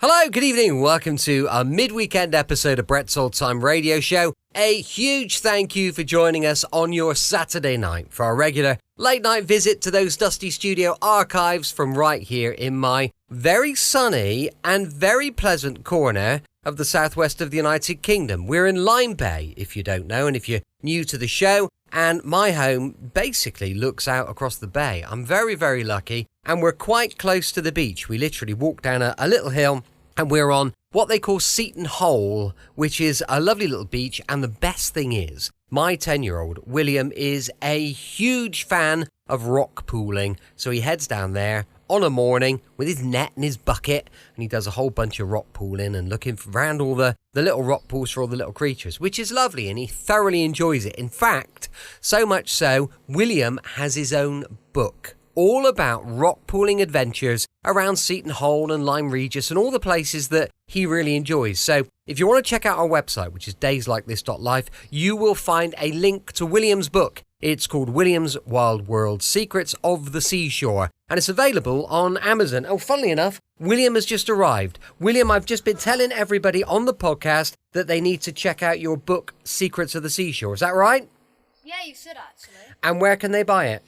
Hello, good evening. Welcome to a mid-weekend episode of Brett's Old Time Radio Show. A huge thank you for joining us on your Saturday night for our regular late-night visit to those dusty studio archives from right here in my very sunny and very pleasant corner of the southwest of the United Kingdom. We're in Lyme Bay, if you don't know, and if you're new to the show, and my home basically looks out across the bay. I'm very, very lucky, and we're quite close to the beach. We literally walk down a little hill, and we're on what they call Seaton Hole, which is a lovely little beach. And the best thing is, my 10-year-old, William, is a huge fan of rock pooling. So he heads down there on a morning with his net and his bucket, and he does a whole bunch of rock pooling and looking around all the little rock pools for all the little creatures, which is lovely, and he thoroughly enjoys it. In fact, so much so, William has his own book all about rock pooling adventures around Seaton Hole and Lyme Regis and all the places that he really enjoys. So if you want to check out our website, which is dayslikethis.life, you will find a link to William's book. It's called William's Wild World Secrets of the Seashore, and it's available on Amazon. Oh, funnily enough, William has just arrived. William, I've just been telling everybody on the podcast that they need to check out your book, Secrets of the Seashore. Is that right? Yeah, you should actually. And where can they buy it?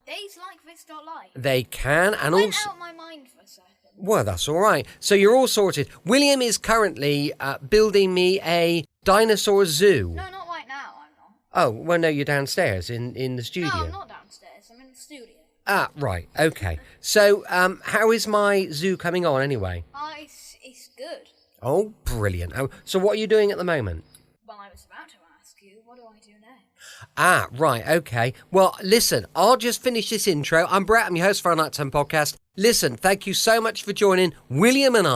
Dayslikethis.life. They can, and Went also... out my mind for a second. Well, that's all right. So you're all sorted. William is currently building me a dinosaur zoo. No, not right now, I'm not. Oh, well, no, you're downstairs in the studio. No, I'm not downstairs. I'm in the studio. Ah, right, okay. So, how is my zoo coming on anyway? It's good. Oh, brilliant. Oh, so what are you doing at the moment? Well, I was about to ask you, what do I do next? Ah, right, okay. Well, listen, I'll just finish this intro. I'm Brett, I'm your host for our Nighttime Podcast. Listen, thank you so much for joining William and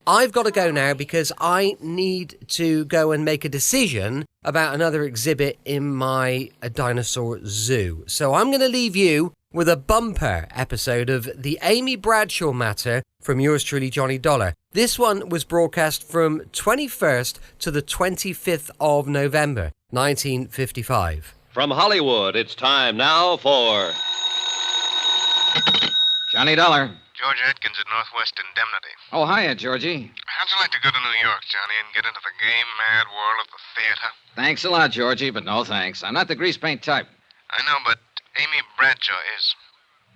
I've got to go now because I need to go and make a decision about another exhibit in my dinosaur zoo. So I'm going to leave you with a bumper episode of the Amy Bradshaw matter from yours truly, Johnny Dollar. This one was broadcast from 21st to the 25th of November, 1955. From Hollywood, it's time now for... Johnny Dollar. George Atkins at Northwest Indemnity. Oh, hiya, Georgie. How'd you like to go to New York, Johnny, and get into the game-mad world of the theater? Thanks a lot, Georgie, but no thanks. I'm not the grease paint type. I know, but Amy Bradshaw is.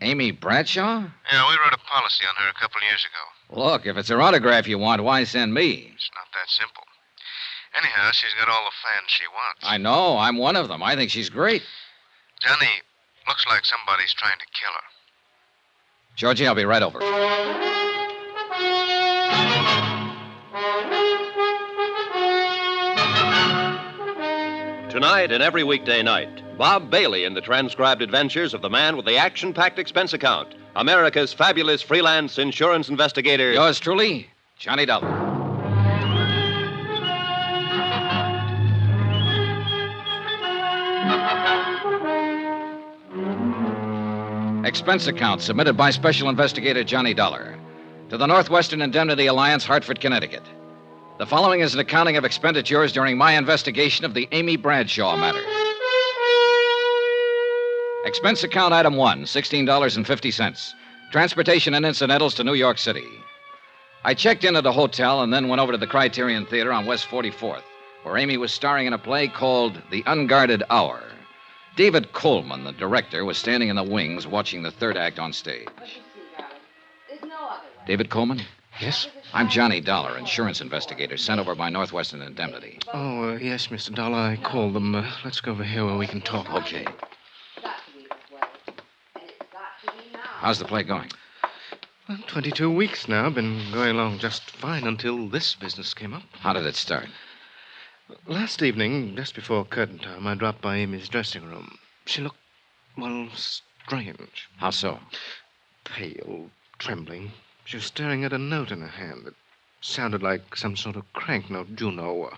Amy Bradshaw? Yeah, we wrote a policy on her a couple years ago. Look, if it's her autograph you want, why send me? It's not that simple. Anyhow, she's got all the fans she wants. I know. I'm one of them. I think she's great. Johnny, looks like somebody's trying to kill her. Georgie, I'll be right over. Tonight and every weekday night, Bob Bailey in the transcribed adventures of the man with the action-packed expense account, America's fabulous freelance insurance investigator... Yours truly, Johnny Dollar. Expense account submitted by Special Investigator Johnny Dollar to the Northwestern Indemnity Alliance, Hartford, Connecticut. The following is an accounting of expenditures during my investigation of the Amy Bradshaw matter. Expense account item 1, $16.50. Transportation and incidentals to New York City. I checked in at a hotel and then went over to the Criterion Theater on West 44th, where Amy was starring in a play called The Unguarded Hour. David Coleman, the director, was standing in the wings watching the third act on stage. David Coleman? Yes? I'm Johnny Dollar, insurance investigator, sent over by Northwestern Indemnity. Oh, yes, Mr. Dollar. I called them. Let's go over here where we can talk. Okay. How's the play going? Well, 22 weeks now. Been going along just fine until this business came up. How did it start? Last evening, just before curtain time, I dropped by Amy's dressing room. She looked, well, strange. How so? Pale, trembling. She was staring at a note in her hand that sounded like some sort of crank note. Juno,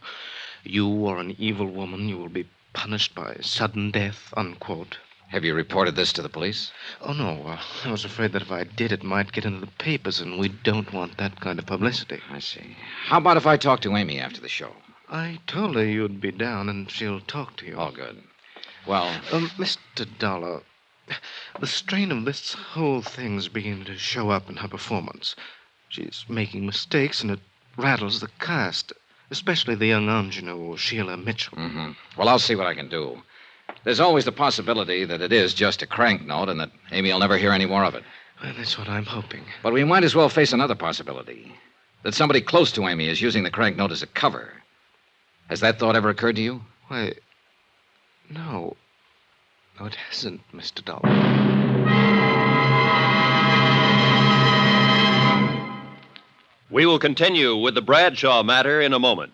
you are an evil woman. You will be punished by sudden death, unquote. Have you reported this to the police? Oh, no. I was afraid that if I did, it might get into the papers, and we don't want that kind of publicity. I see. How about if I talk to Amy after the show? I told her you'd be down, and she'll talk to you. Oh, good. Well... Mr. Dollar, the strain of this whole thing's beginning to show up in her performance. She's making mistakes, and it rattles the cast, especially the young ingenue, Sheila Mitchell. Mm-hmm. Well, I'll see what I can do. There's always the possibility that it is just a crank note and that Amy will never hear any more of it. Well, that's what I'm hoping. But we might as well face another possibility. That somebody close to Amy is using the crank note as a cover. Has that thought ever occurred to you? Why, no. No, it hasn't, Mr. Dollar. We will continue with the Bradshaw matter in a moment.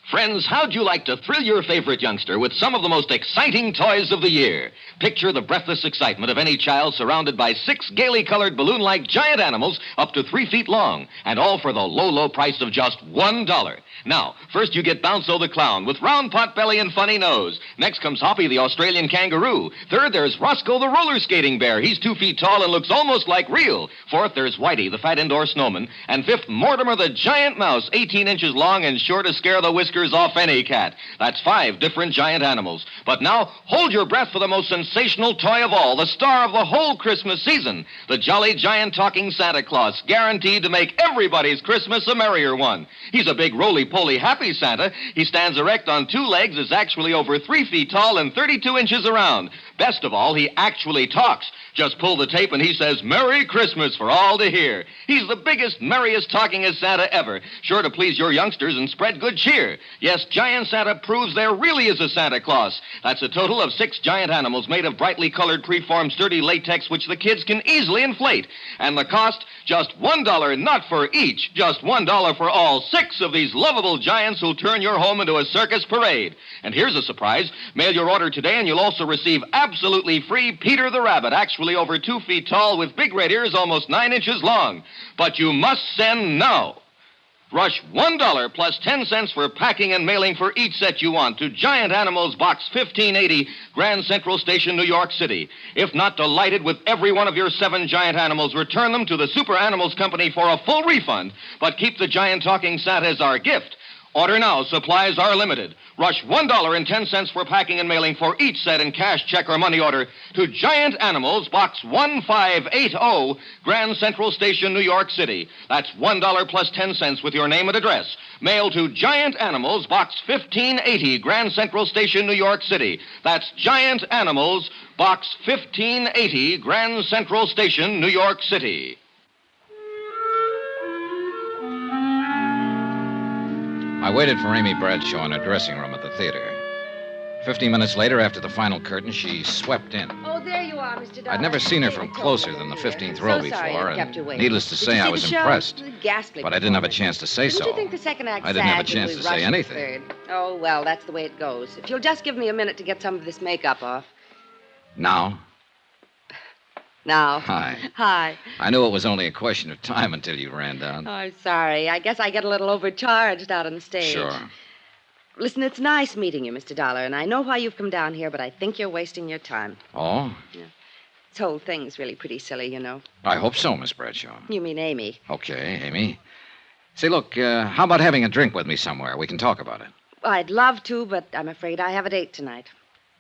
Friends, how'd you like to thrill your favorite youngster with some of the most exciting toys of the year? Picture the breathless excitement of any child surrounded by 6 gaily colored balloon-like giant animals up to 3 feet long, and all for the low, low price of just $1. Now, first you get Bounce'o the clown with round pot belly and funny nose. Next comes Hoppy the Australian kangaroo. Third, there's Roscoe the roller skating bear. He's 2 feet tall and looks almost like real. Fourth, there's Whitey the fat indoor snowman. And fifth, Mortimer the giant mouse, 18 inches long and sure to scare the whiskers off any cat. That's 5 different giant animals. But now, hold your breath for the most sensational toy of all, the star of the whole Christmas season, the jolly giant talking Santa Claus, guaranteed to make everybody's Christmas a merrier one. He's a big roly-poly happy Santa. He stands erect on 2 legs, is actually over 3 feet tall and 32 inches around. Best of all, he actually talks. Just pull the tape and he says, "Merry Christmas" for all to hear. He's the biggest, merriest, talkingest Santa ever, sure to please your youngsters and spread good cheer. Yes, Giant Santa proves there really is a Santa Claus. That's a total of 6 giant animals made of brightly colored, preformed, sturdy latex, which the kids can easily inflate. And the cost, just $1, not for each, just $1 for all 6 of these lovable giants who'll turn your home into a circus parade. And here's a surprise. Mail your order today and you'll also receive absolutely free Peter the Rabbit, actually over 2 feet tall with big red ears almost 9 inches long. But you must send now. Rush $1 plus 10 cents for packing and mailing for each set you want to Giant Animals Box 1580, Grand Central Station, New York City. If not delighted with every one of your 7 giant animals, return them to the Super Animals Company for a full refund, but keep the giant talking Santa as our gift. Order now. Supplies are limited. Rush $1.10 for packing and mailing for each set in cash, check, or money order to Giant Animals, Box 1580, Grand Central Station, New York City. That's $1 plus 10 cents with your name and address. Mail to Giant Animals, Box 1580, Grand Central Station, New York City. That's Giant Animals, Box 1580, Grand Central Station, New York City. I waited for Amy Bradshaw in her dressing room at the theater. 15 minutes later, after the final curtain, she swept in. Oh, there you are, Mr. Dollar. I'd never seen her from closer than the 15th row So sorry before, I kept you and waiting. needless to Did say, you I see was the show? impressed. Ghastly But I didn't have a performance. chance to say Didn't so. you think the second act I didn't have a sagged chance when to we say rushed anything. the third? Oh, well, that's the way it goes. If you'll just give me a minute to get some of this makeup off. Now? Now. Hi. Hi. I knew it was only a question of time until you ran down. Oh, I'm sorry. I guess I get a little overcharged out on the stage. Sure. Listen, it's nice meeting you, Mr. Dollar, and I know why you've come down here, but I think you're wasting your time. Oh? This whole thing's really pretty silly, you know. I hope so, Miss Bradshaw. You mean Amy. Okay, Amy. Say, look, how about having a drink with me somewhere? We can talk about it. I'd love to, but I'm afraid I have a date tonight.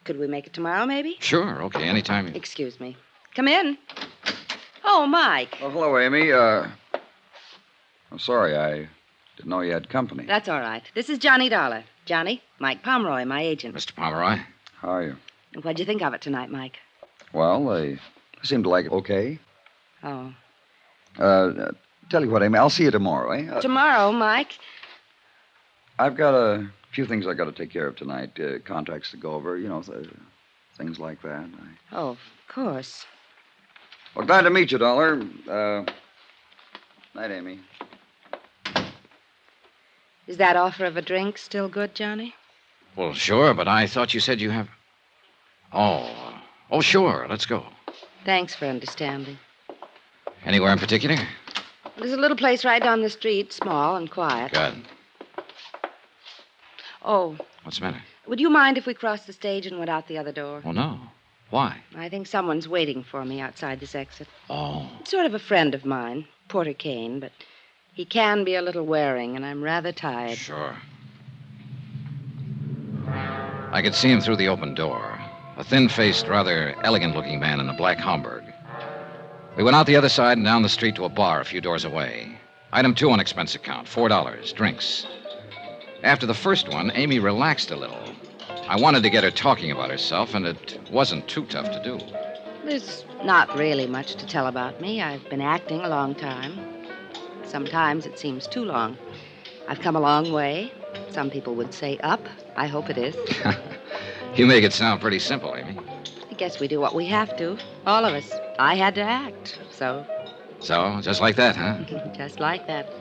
Could we make it tomorrow, maybe? Sure, okay, anytime. Excuse me. Come in. Oh, Mike. Oh, hello, Amy. I'm sorry, I didn't know you had company. That's all right. This is Johnny Dollar. Johnny, Mike Pomeroy, my agent. Mr. Pomeroy? How are you? What'd you think of it tonight, Mike? Well, they seem to like it okay. Oh. Tell you what, Amy, I'll see you tomorrow, eh? Tomorrow, Mike? I've got a few things I got to take care of tonight. Contracts to go over, you know, things like that. Oh, of course. Well, glad to meet you, Dollar. Night, Amy. Is that offer of a drink still good, Johnny? Well, sure, but I thought you said you have... Oh, sure, let's go. Thanks for understanding. Anywhere in particular? There's a little place right down the street, small and quiet. Good. Oh, What's the matter? would you mind if we crossed the stage and went out the other door? Oh, no. Why? I think someone's waiting for me outside this exit. Oh. Sort of a friend of mine, Porter Kane, but he can be a little wearing, and I'm rather tired. Sure. I could see him through the open door. A thin-faced, rather elegant-looking man in a black Homburg. We went out the other side and down the street to a bar a few doors away. Item 2 on expense account, $4, drinks. After the first one, Amy relaxed a little. I wanted to get her talking about herself, and it wasn't too tough to do. There's not really much to tell about me. I've been acting a long time. Sometimes it seems too long. I've come a long way. Some people would say up. I hope it is. You make it sound pretty simple, Amy. I guess we do what we have to. All of us. I had to act, so... So, just like that, huh? Just like that.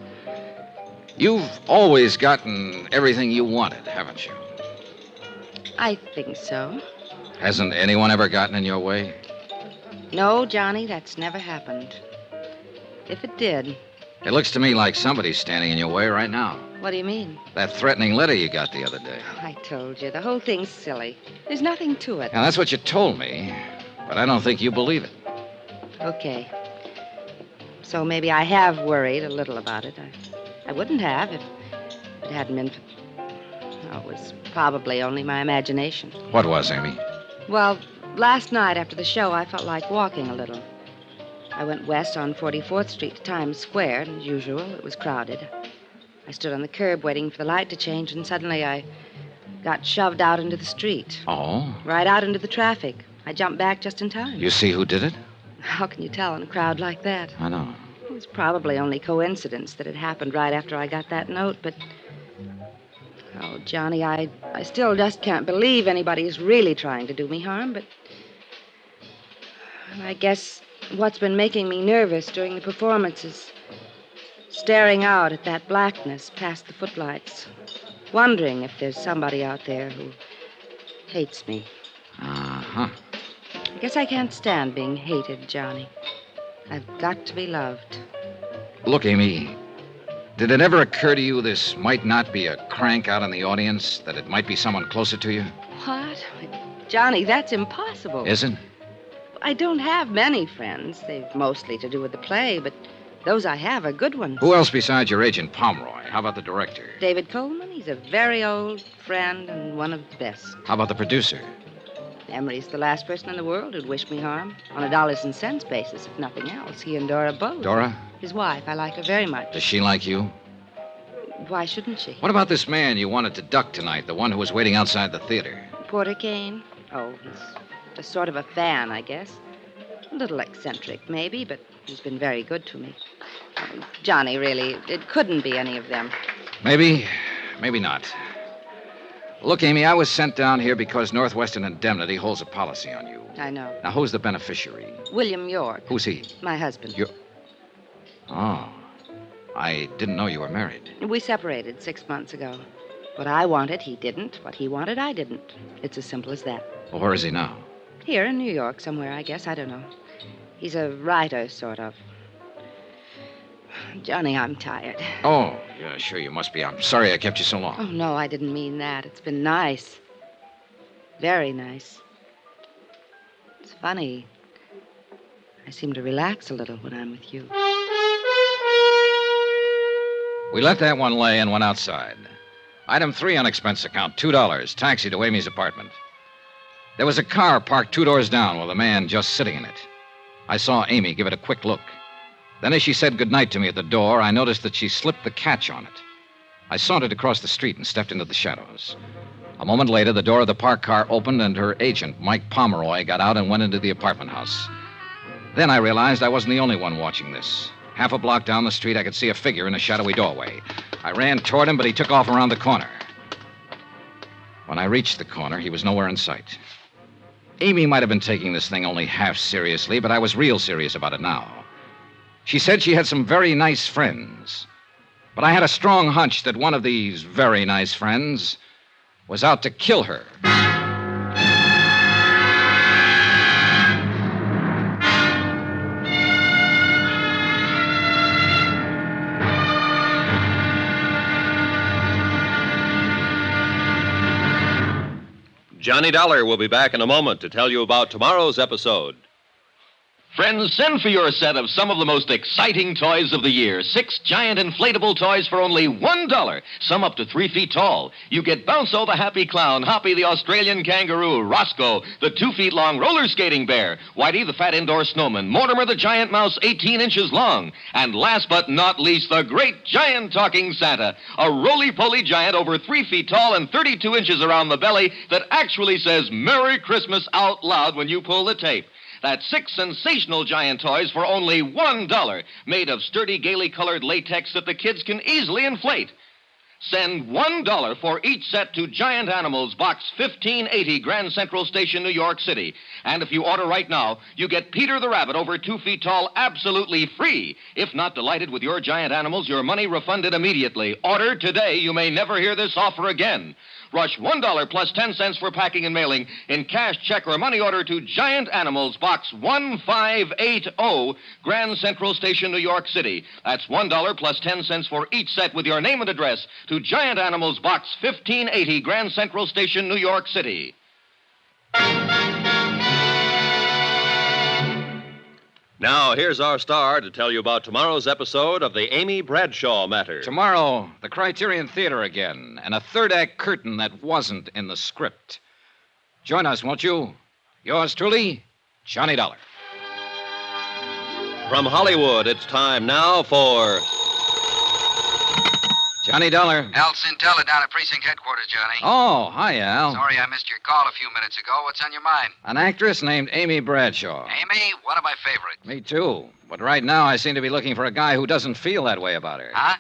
You've always gotten everything you wanted, haven't you? I think so. Hasn't anyone ever gotten in your way? No, Johnny, that's never happened. If it did... It looks to me like somebody's standing in your way right now. What do you mean? That threatening letter you got the other day. I told you, the whole thing's silly. There's nothing to it. Now, that's what you told me, but I don't think you believe it. Okay. So maybe I have worried a little about it. I wouldn't have if it hadn't been for... Oh, it was probably only my imagination. What was, Amy? Well, last night after the show, I felt like walking a little. I went west on 44th Street to Times Square, and as usual, it was crowded. I stood on the curb waiting for the light to change, and suddenly I got shoved out into the street. Oh? Right out into the traffic. I jumped back just in time. You see who did it? How can you tell in a crowd like that? I know. It was probably only coincidence that it happened right after I got that note, but... Oh, Johnny, I still just can't believe anybody is really trying to do me harm, but... I guess what's been making me nervous during the performance is staring out at that blackness past the footlights, wondering if there's somebody out there who hates me. Uh-huh. I guess I can't stand being hated, Johnny. I've got to be loved. Look, Amy, did it ever occur to you this might not be a crank out in the audience, that it might be someone closer to you? What? Johnny, that's impossible. Isn't? I don't have many friends. They've mostly to do with the play, but those I have are good ones. Who else besides your agent, Pomeroy? How about the director? David Coleman. He's a very old friend and one of the best. How about the producer? Emery's the last person in the world who'd wish me harm. On a dollars and cents basis, if nothing else. He and Dora both. Dora? His wife. I like her very much. Does she like you? Why shouldn't she? What about this man you wanted to duck tonight, the one who was waiting outside the theater? Porter Kane? Oh, he's a sort of a fan, I guess. A little eccentric, maybe, but he's been very good to me. Johnny, really, it couldn't be any of them. Maybe, maybe not. Look, Amy, I was sent down here because Northwestern Indemnity holds a policy on you. I know. Now, who's the beneficiary? William York. Who's he? My husband. Oh, I didn't know you were married. We separated 6 months ago. What I wanted, he didn't. What he wanted, I didn't. It's as simple as that. Well, where is he now? Here in New York somewhere, I guess. I don't know. He's a writer, sort of. Johnny, I'm tired. Oh, yeah, sure you must be. I'm sorry I kept you so long. Oh, no, I didn't mean that. It's been nice. Very nice. It's funny. I seem to relax a little when I'm with you. We let that one lay and went outside. Item 3 on expense account, $2. Taxi to Amy's apartment. There was a car parked 2 doors down with a man just sitting in it. I saw Amy give it a quick look. Then as she said goodnight to me at the door, I noticed that she slipped the catch on it. I sauntered across the street and stepped into the shadows. A moment later, the door of the parked car opened and her agent, Mike Pomeroy, got out and went into the apartment house. Then I realized I wasn't the only one watching this. Half a block down the street, I could see a figure in a shadowy doorway. I ran toward him, but he took off around the corner. When I reached the corner, he was nowhere in sight. Amy might have been taking this thing only half seriously, but I was real serious about it now. She said she had some very nice friends. But I had a strong hunch that one of these very nice friends was out to kill her. Johnny Dollar will be back in a moment to tell you about tomorrow's episode. Friends, send for your set of some of the most exciting toys of the year. 6 giant inflatable toys for only $1. Some up to 3 feet tall. You get Bounco the happy clown, Hoppy the Australian kangaroo, Roscoe the 2 feet long roller skating bear, Whitey the fat indoor snowman, Mortimer the giant mouse 18 inches long, and last but not least, the great giant talking Santa, a roly-poly giant over 3 feet tall and 32 inches around the belly that actually says Merry Christmas out loud when you pull the tape. That's 6 sensational giant toys for only $1, made of sturdy, gaily colored latex that the kids can easily inflate. Send $1 for each set to Giant Animals, Box 1580, Grand Central Station, New York City. And if you order right now, you get Peter the Rabbit over 2 feet tall absolutely free. If not delighted with your Giant Animals, your money refunded immediately. Order today. You may never hear this offer again. Rush $1 plus 10 cents for packing and mailing in cash, check, or money order to Giant Animals, Box 1580, Grand Central Station, New York City. That's $1 plus 10 cents for each set with your name and address to Giant Animals, Box 1580, Grand Central Station, New York City. Now, here's our star to tell you about tomorrow's episode of the Amy Bradshaw matter. Tomorrow, the Criterion Theater again, and a third-act curtain that wasn't in the script. Join us, won't you? Yours truly, Johnny Dollar. From Hollywood, it's time now for... Johnny Dollar. Al Cintella down at precinct headquarters, Johnny. Oh, hi, Al. Sorry I missed your call a few minutes ago. What's on your mind? An actress named Amy Bradshaw. Amy, one of my favorites. Me too. But right now, I seem to be looking for a guy who doesn't feel that way about her. Huh?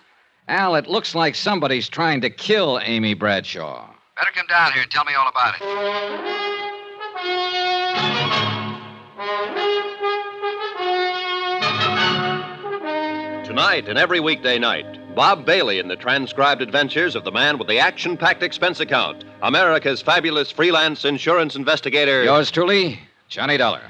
Al, it looks like somebody's trying to kill Amy Bradshaw. Better come down here and tell me all about it. Tonight and every weekday night, Bob Bailey in the transcribed adventures of the man with the action-packed expense account, America's fabulous freelance insurance investigator. Yours truly, Johnny Dollar.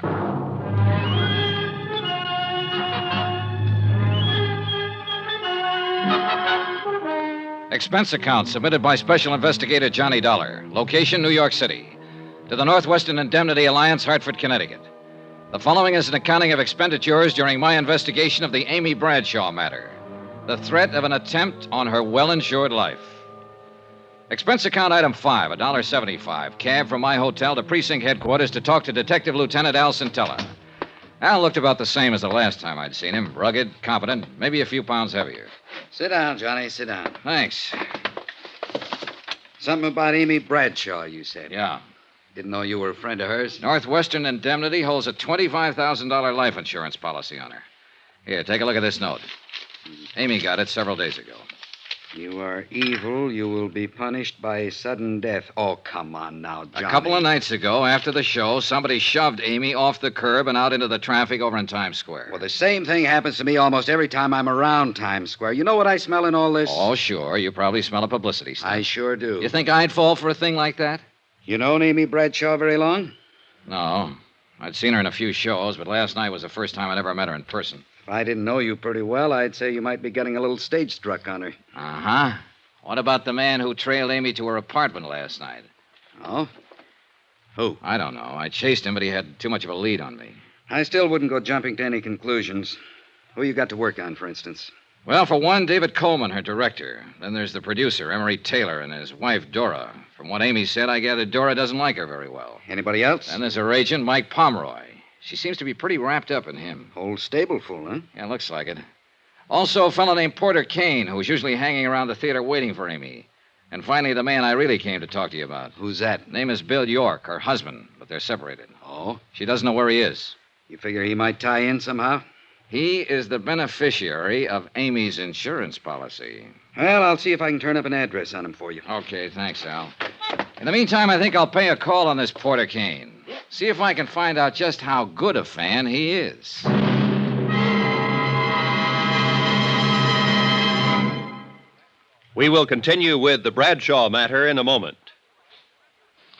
Expense account submitted by Special Investigator Johnny Dollar. Location, New York City. To the Northwestern Indemnity Alliance, Hartford, Connecticut. The following is an accounting of expenditures during my investigation of the Amy Bradshaw matter. The threat of an attempt on her well-insured life. Expense account item 5, $1.75. Cab from my hotel to precinct headquarters to talk to Detective Lieutenant Al Cintella. Al looked about the same as the last time I'd seen him. Rugged, competent, maybe a few pounds heavier. Sit down, Johnny, sit down. Thanks. Something about Amy Bradshaw, you said. Yeah. Didn't know you were a friend of hers. Northwestern Indemnity holds a $25,000 life insurance policy on her. Here, take a look at this note. Amy got it several days ago. You are evil. You will be punished by sudden death. Oh, come on now, Johnny. A couple of nights ago, after the show, somebody shoved Amy off the curb and out into the traffic over in Times Square. Well, the same thing happens to me almost every time I'm around Times Square. You know what I smell in all this? Oh, sure. You probably smell a publicity stunt. I sure do. You think I'd fall for a thing like that? You known Amy Bradshaw very long? No. I'd seen her in a few shows, but last night was the first time I'd ever met her in person. If I didn't know you pretty well, I'd say you might be getting a little stage struck on her. Uh-huh. What about the man who trailed Amy to her apartment last night? Oh? Who? I don't know. I chased him, but he had too much of a lead on me. I still wouldn't go jumping to any conclusions. Who you got to work on, for instance? Well, for one, David Coleman, her director. Then there's the producer, Emery Taylor, and his wife, Dora. From what Amy said, I gather Dora doesn't like her very well. Anybody else? Then there's her agent, Mike Pomeroy. She seems to be pretty wrapped up in him. Whole stable full, huh? Yeah, looks like it. Also, a fellow named Porter Kane, who's usually hanging around the theater waiting for Amy. And finally, the man I really came to talk to you about. Who's that? Name is Bill York, her husband, but they're separated. Oh? She doesn't know where he is. You figure he might tie in somehow? He is the beneficiary of Amy's insurance policy. Well, I'll see if I can turn up an address on him for you. Okay, thanks, Al. In the meantime, I think I'll pay a call on this Porter Kane. See if I can find out just how good a fan he is. We will continue with the Bradshaw matter in a moment.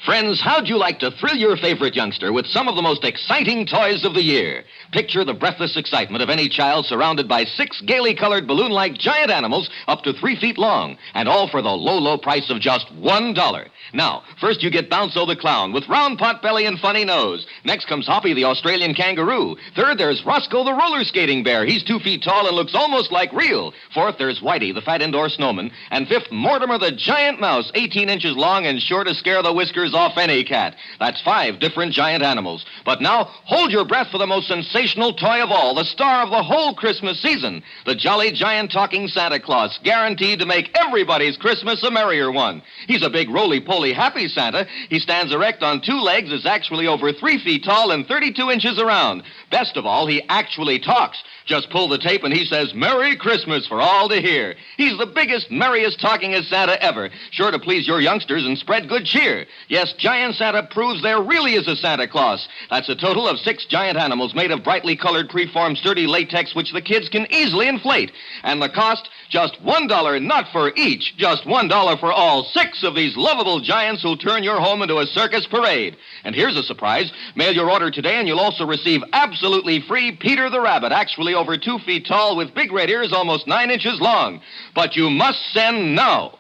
Friends, how'd you like to thrill your favorite youngster with some of the most exciting toys of the year? Picture the breathless excitement of any child surrounded by 6 gaily colored balloon-like giant animals up to 3 feet long, and all for the low, low price of just $1. Now, first you get Bounzo the clown with round pot belly and funny nose. Next comes Hoppy the Australian kangaroo. Third, there's Roscoe the roller skating bear. He's 2 feet tall and looks almost like real. Fourth, there's Whitey the fat indoor snowman. And fifth, Mortimer the giant mouse, 18 inches long and sure to scare the whiskers off any cat. That's 5 different giant animals. But now, hold your breath for the most sensational toy of all, the star of the whole Christmas season, the jolly giant talking Santa Claus, guaranteed to make everybody's Christmas a merrier one. He's a big roly-poly happy Santa. He stands erect on 2 legs, is actually over 3 feet tall and 32 inches around. Best of all, he actually talks. Just pull the tape and he says, "Merry Christmas" for all to hear. He's the biggest, merriest, talkingest Santa ever, sure to please your youngsters and spread good cheer. Yes, Giant Santa proves there really is a Santa Claus. That's a total of 6 giant animals made of brightly colored, preformed, sturdy latex, which the kids can easily inflate. And the cost, just $1, not for each, just $1 for all 6 of these lovable giants who'll turn your home into a circus parade. And here's a surprise. Mail your order today and you'll also receive absolutely free Peter the Rabbit, actually over 2 feet tall with big red ears almost 9 inches long. But you must send now.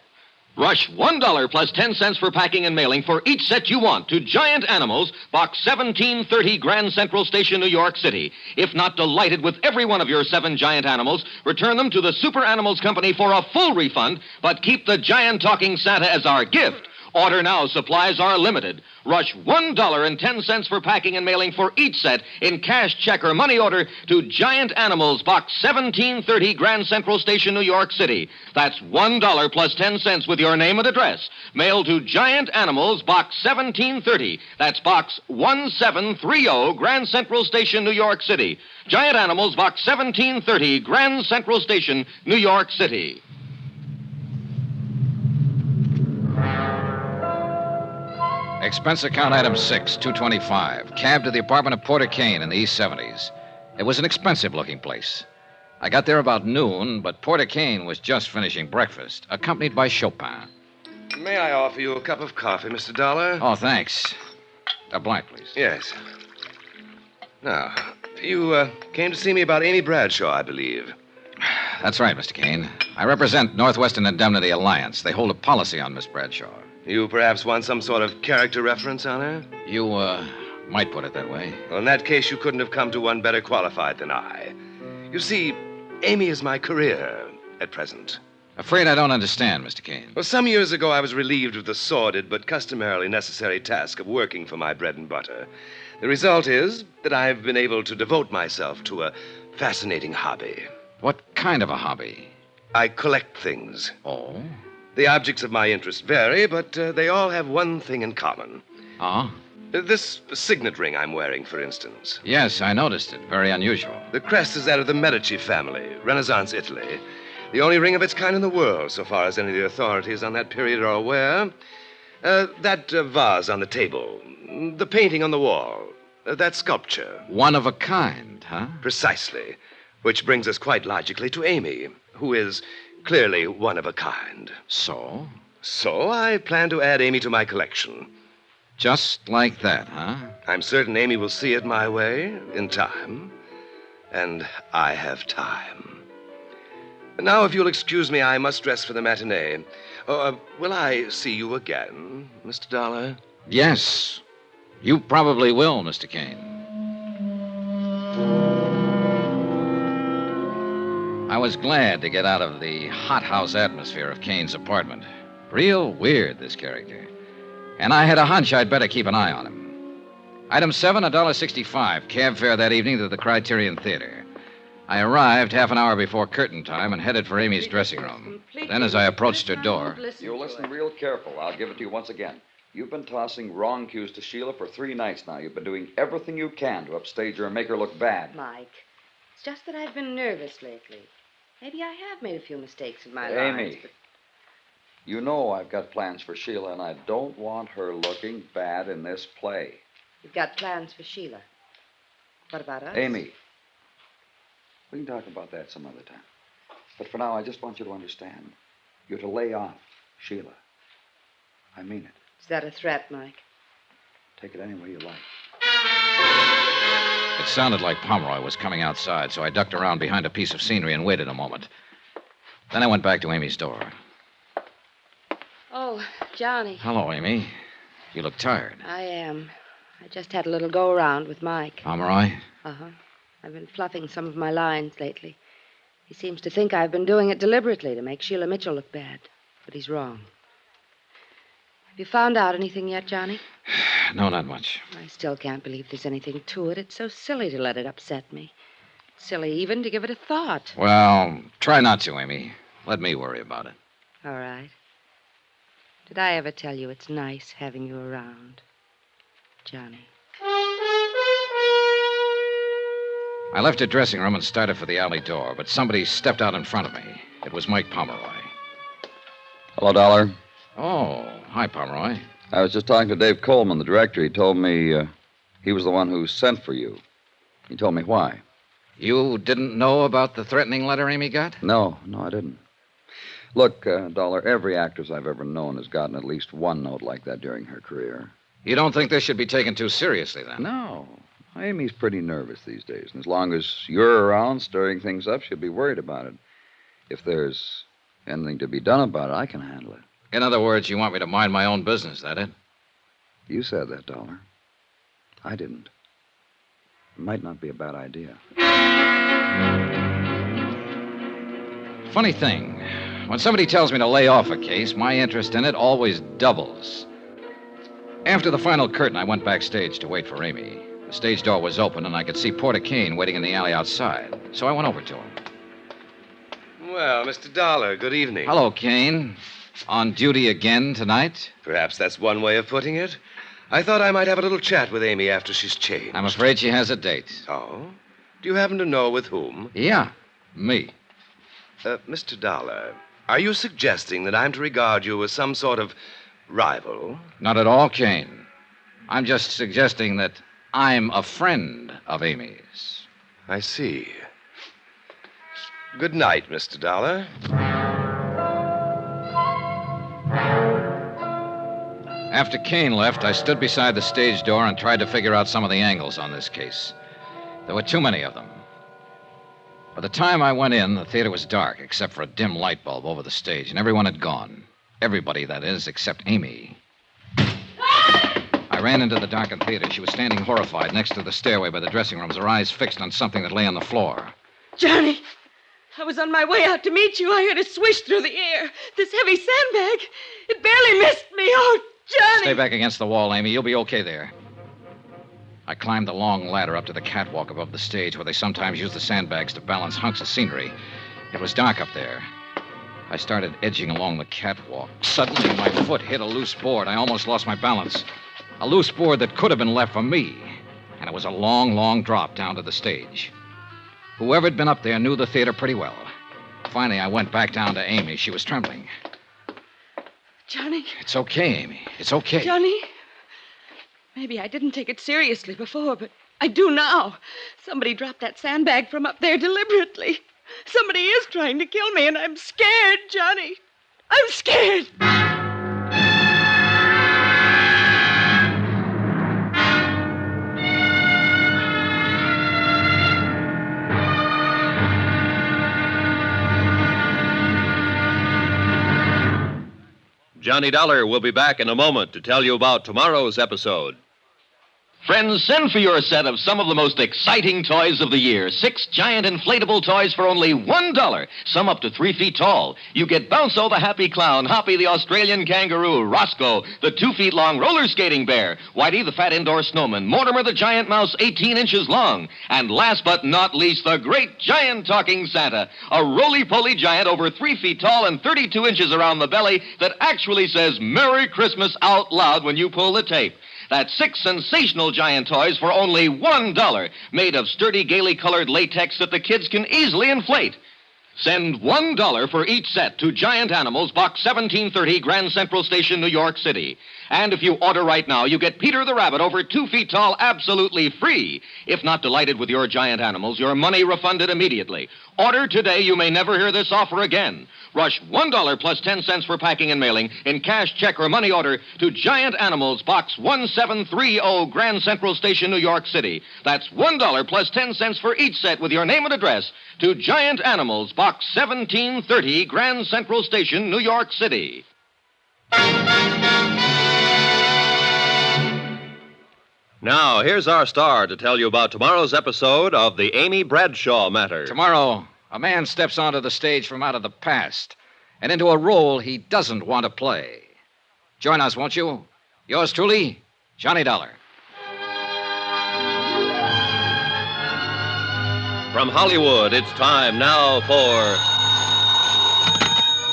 Rush $1 plus 10 cents for packing and mailing for each set you want to Giant Animals, Box 1730, Grand Central Station, New York City. If not delighted with every one of your 7 giant animals, return them to the Super Animals Company for a full refund, but keep the giant talking Santa as our gift. Order now. Supplies are limited. Rush $1.10 for packing and mailing for each set in cash, check, or money order to Giant Animals, Box 1730, Grand Central Station, New York City. That's $1 plus 10 cents with your name and address. Mail to Giant Animals, Box 1730. That's Box 1730, Grand Central Station, New York City. Giant Animals, Box 1730, Grand Central Station, New York City. Expense account item 6, $225. Cab to the apartment of Porter Kane in the East 70s. It was an expensive-looking place. I got there about noon, but Porter Kane was just finishing breakfast, accompanied by Chopin. May I offer you a cup of coffee, Mr. Dollar? Oh, thanks. A blind, please. Yes. Now, you came to see me about Amy Bradshaw, I believe. That's right, Mr. Kane. I represent Northwestern Indemnity Alliance. They hold a policy on Miss Bradshaw. You perhaps want some sort of character reference on her? You, might put it that way. Well, in that case, you couldn't have come to one better qualified than I. You see, Amy is my career at present. Afraid I don't understand, Mr. Kane. Well, some years ago, I was relieved of the sordid but customarily necessary task of working for my bread and butter. The result is that I've been able to devote myself to a fascinating hobby. What kind of a hobby? I collect things. Oh? The objects of my interest vary, but they all have one thing in common. Oh? This signet ring I'm wearing, for instance. Yes, I noticed it. Very unusual. The crest is that of the Medici family, Renaissance Italy. The only ring of its kind in the world, so far as any of the authorities on that period are aware. That vase on the table, the painting on the wall, that sculpture. One of a kind, huh? Precisely. Which brings us quite logically to Amy, who is clearly one of a kind. So? So I plan to add Amy to my collection. Just like that, huh? I'm certain Amy will see it my way in time. And I have time. Now, if you'll excuse me, I must dress for the matinee. Will I see you again, Mr. Dollar? Yes. You probably will, Mr. Kane. I was glad to get out of the hothouse atmosphere of Kane's apartment. Real weird, this character. And I had a hunch I'd better keep an eye on him. Item 7, $1.65. Cab fare that evening to the Criterion Theater. I arrived half an hour before curtain time and headed for Amy's dressing room. Then, as I approached her door... You'll listen real careful. I'll give it to you once again. You've been tossing wrong cues to Sheila for 3 nights now. You've been doing everything you can to upstage her and make her look bad. Mike, it's just that I've been nervous lately. Maybe I have made a few mistakes in my life. Amy, you know I've got plans for Sheila, and I don't want her looking bad in this play. You've got plans for Sheila. What about us? Amy, we can talk about that some other time. But for now, I just want you to understand. You're to lay off Sheila. I mean it. Is that a threat, Mike? Take it any way you like. It sounded like Pomeroy was coming outside, so I ducked around behind a piece of scenery and waited a moment. Then I went back to Amy's door. Oh, Johnny. Hello, Amy. You look tired. I am. I just had a little go-around with Mike. Pomeroy? Uh-huh. I've been fluffing some of my lines lately. He seems to think I've been doing it deliberately to make Sheila Mitchell look bad. But he's wrong. Have you found out anything yet, Johnny? No, not much. I still can't believe there's anything to it. It's so silly to let it upset me. Silly even to give it a thought. Well, try not to, Amy. Let me worry about it. All right. Did I ever tell you it's nice having you around, Johnny? I left her dressing room and started for the alley door, but somebody stepped out in front of me. It was Mike Pomeroy. Hello, Dollar. Oh, hi, Pomeroy. I was just talking to Dave Coleman, the director. He told me he was the one who sent for you. He told me why. You didn't know about the threatening letter Amy got? No, I didn't. Look, Dollar, every actress I've ever known has gotten at least one note like that during her career. You don't think this should be taken too seriously, then? No. Amy's pretty nervous these days, and as long as you're around stirring things up, she'll be worried about it. If there's anything to be done about it, I can handle it. In other words, you want me to mind my own business, that it? You said that, Dollar. I didn't. It might not be a bad idea. Funny thing. When somebody tells me to lay off a case, my interest in it always doubles. After the final curtain, I went backstage to wait for Amy. The stage door was open, and I could see Porter Kane waiting in the alley outside. So I went over to him. Well, Mr. Dollar, good evening. Hello, Kane. On duty again tonight? Perhaps that's one way of putting it. I thought I might have a little chat with Amy after she's changed. I'm afraid she has a date. Oh? Do you happen to know with whom? Yeah, me. Mr. Dollar, are you suggesting that I'm to regard you as some sort of rival? Not at all, Kane. I'm just suggesting that I'm a friend of Amy's. I see. Good night, Mr. Dollar. After Kane left, I stood beside the stage door and tried to figure out some of the angles on this case. There were too many of them. By the time I went in, the theater was dark, except for a dim light bulb over the stage, and everyone had gone. Everybody, that is, except Amy. I ran into the darkened theater. She was standing horrified next to the stairway by the dressing rooms, her eyes fixed on something that lay on the floor. Johnny, I was on my way out to meet you. I heard a swish through the air. This heavy sandbag, it barely missed me. Oh, Johnny! Stay back against the wall, Amy. You'll be okay there. I climbed the long ladder up to the catwalk above the stage where they sometimes use the sandbags to balance hunks of scenery. It was dark up there. I started edging along the catwalk. Suddenly, my foot hit a loose board. I almost lost my balance. A loose board that could have been left for me. And it was a long, long drop down to the stage. Whoever had been up there knew the theater pretty well. Finally, I went back down to Amy. She was trembling. Johnny? It's okay, Amy. It's okay. Johnny? Maybe I didn't take it seriously before, but I do now. Somebody dropped that sandbag from up there deliberately. Somebody is trying to kill me, and I'm scared, Johnny. I'm scared. Johnny Dollar will be back in a moment to tell you about tomorrow's episode. Friends, send for your set of some of the most exciting toys of the year. 6 giant inflatable toys for only $1, some up to 3 feet tall. You get Bounso the Happy Clown, Hoppy the Australian Kangaroo, Roscoe the 2 feet long roller skating bear, Whitey the fat indoor snowman, Mortimer the giant mouse 18 inches long, and last but not least, the great giant talking Santa, a roly-poly giant over 3 feet tall and 32 inches around the belly that actually says Merry Christmas out loud when you pull the tape. That's 6 sensational giant toys for only $1, made of sturdy, gaily colored latex that the kids can easily inflate. Send $1 for each set to Giant Animals, Box 1730, Grand Central Station, New York City. And if you order right now, you get Peter the Rabbit over 2 feet tall absolutely free. If not delighted with your giant animals, your money refunded immediately. Order today. You may never hear this offer again. Rush $1 plus 10 cents for packing and mailing in cash, check, or money order to Giant Animals, Box 1730, Grand Central Station, New York City. That's $1 plus 10 cents for each set with your name and address to Giant Animals, Box 1730, Grand Central Station, New York City. Now, here's our star to tell you about tomorrow's episode of the Amy Bradshaw Matter. Tomorrow, a man steps onto the stage from out of the past and into a role he doesn't want to play. Join us, won't you? Yours truly, Johnny Dollar. From Hollywood, it's time now for...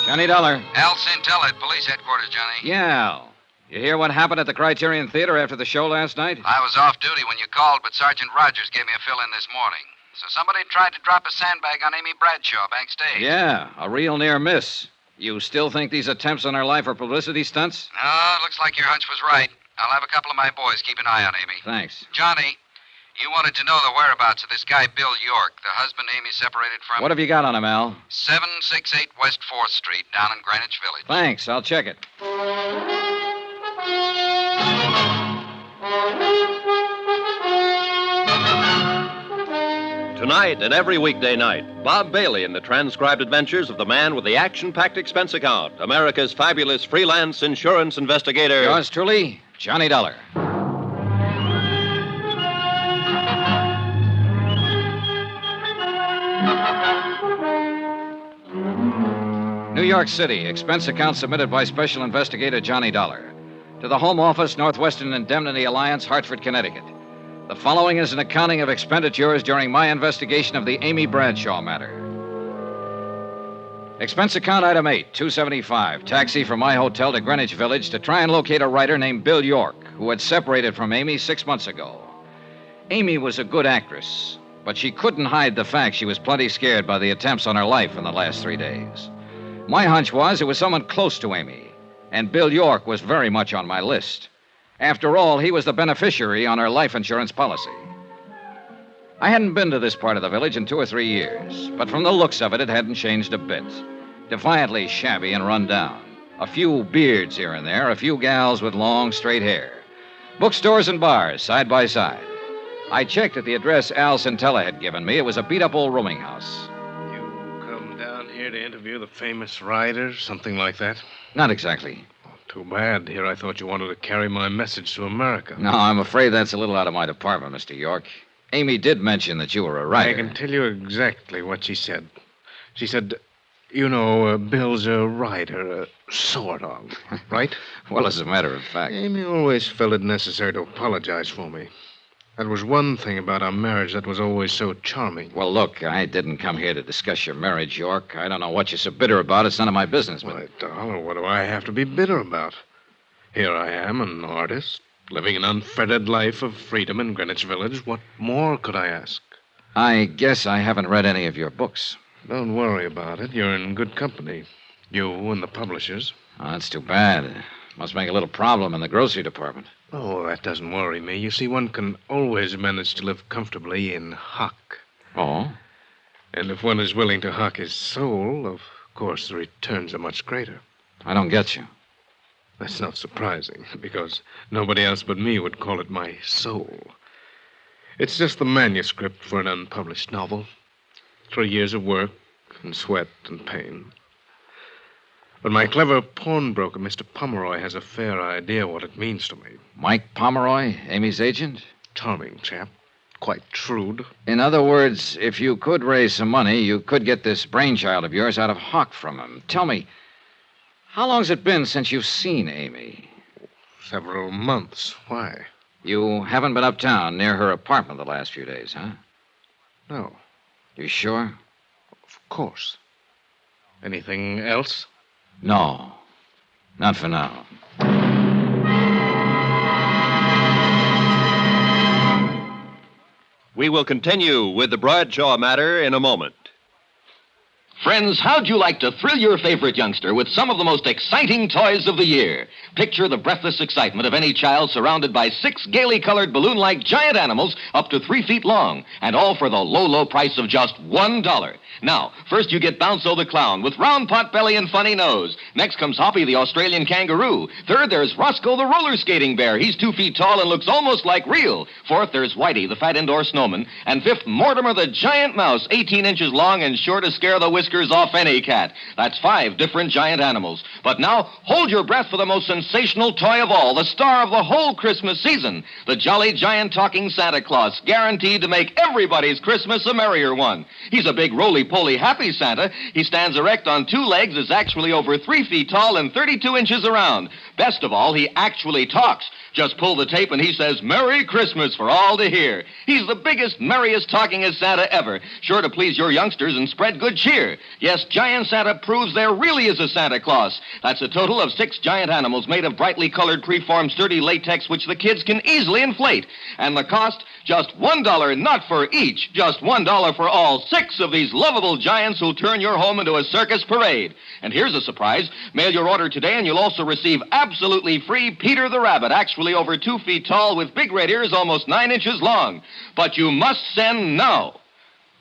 Johnny Dollar. Al Santella at police headquarters, Johnny. Yeah, Al. You hear what happened at the Criterion Theater after the show last night? I was off duty when you called, but Sergeant Rogers gave me a fill-in this morning. So somebody tried to drop a sandbag on Amy Bradshaw backstage. Yeah, a real near miss. You still think these attempts on her life are publicity stunts? No, looks like your hunch was right. I'll have a couple of my boys keep an eye on Amy. Thanks. Johnny, you wanted to know the whereabouts of this guy, Bill York, the husband Amy separated from. What have you got on him, Al? 768 West 4th Street, down in Greenwich Village. Thanks, I'll check it. Tonight and every weekday night, Bob Bailey in the transcribed adventures of the man with the action-packed expense account, America's fabulous freelance insurance investigator. Yours truly, Johnny Dollar. New York City, expense account submitted by Special Investigator Johnny Dollar. To the Home Office, Northwestern Indemnity Alliance, Hartford, Connecticut. The following is an accounting of expenditures during my investigation of the Amy Bradshaw matter. Expense account item 8, $275. Taxi from my hotel to Greenwich Village to try and locate a writer named Bill York, who had separated from Amy 6 months ago. Amy was a good actress, but she couldn't hide the fact she was plenty scared by the attempts on her life in the last 3 days. My hunch was it was someone close to Amy, and Bill York was very much on my list. After all, he was the beneficiary on her life insurance policy. I hadn't been to this part of the village in 2 or 3 years, but from the looks of it, it hadn't changed a bit. Defiantly shabby and run down. A few beards here and there, a few gals with long, straight hair. Bookstores and bars, side by side. I checked at the address Al Santella had given me. It was a beat-up old rooming house. Come down here to interview the famous writer, something like that? Not exactly. Too bad. Here I thought you wanted to carry my message to America. No, I'm afraid that's a little out of my department, Mr. York. Amy did mention that you were a writer. I can tell you exactly what she said. She said, you know, Bill's a writer, sort of, right? Well, as a matter of fact. Amy always felt it necessary to apologize for me. That was one thing about our marriage that was always so charming. Well, look, I didn't come here to discuss your marriage, York. I don't know what you're so bitter about. It's none of my business. But... Why, Dollar, what do I have to be bitter about? Here I am, an artist, living an unfettered life of freedom in Greenwich Village. What more could I ask? I guess I haven't read any of your books. Don't worry about it. You're in good company. You and the publishers. Oh, that's too bad. Must make a little problem in the grocery department. Oh, that doesn't worry me. You see, one can always manage to live comfortably in hock. Oh? And if one is willing to hock his soul, of course the returns are much greater. I don't get you. That's not surprising, because nobody else but me would call it my soul. It's just the manuscript for an unpublished novel. 3 years of work and sweat and pain. But my clever pawnbroker, Mr. Pomeroy, has a fair idea what it means to me. Mike Pomeroy, Amy's agent? Charming chap. Quite shrewd. In other words, if you could raise some money, you could get this brainchild of yours out of hock from him. Tell me, how long's it been since you've seen Amy? Several months. Why? You haven't been uptown near her apartment the last few days, huh? No. You sure? Of course. Anything else? No. Not for now. We will continue with the Bradshaw matter in a moment. Friends, how'd you like to thrill your favorite youngster with some of the most exciting toys of the year? Picture the breathless excitement of any child surrounded by 6 gaily colored balloon-like giant animals up to 3 feet long, and all for the low, low price of just $1. Now, first you get Bounzo the clown with round pot belly and funny nose. Next comes Hoppy the Australian kangaroo. Third, there's Roscoe the roller skating bear. He's 2 feet tall and looks almost like real. Fourth, there's Whitey the fat indoor snowman. And fifth, Mortimer the giant mouse, 18 inches long and sure to scare the whiskers off any cat. That's 5 different giant animals. But now, hold your breath for the most sensational toy of all, the star of the whole Christmas season, the jolly giant talking Santa Claus, guaranteed to make everybody's Christmas a merrier one. He's a big roly-poly happy Santa. He stands erect on 2 legs, is actually over 3 feet tall and 32 inches around. Best of all, he actually talks. Just pull the tape and he says, "Merry Christmas" for all to hear. He's the biggest, merriest, talkingest Santa ever, sure to please your youngsters and spread good cheer. Yes, Giant Santa proves there really is a Santa Claus. That's a total of 6 giant animals made of brightly colored, preformed, sturdy latex, which the kids can easily inflate. And the cost, just $1, not for each, just $1 for all 6 of these lovable giants who'll turn your home into a circus parade. And here's a surprise. Mail your order today and you'll also receive absolutely free Peter the Rabbit, actually over 2 feet tall with big red ears almost 9 inches long. But you must send now.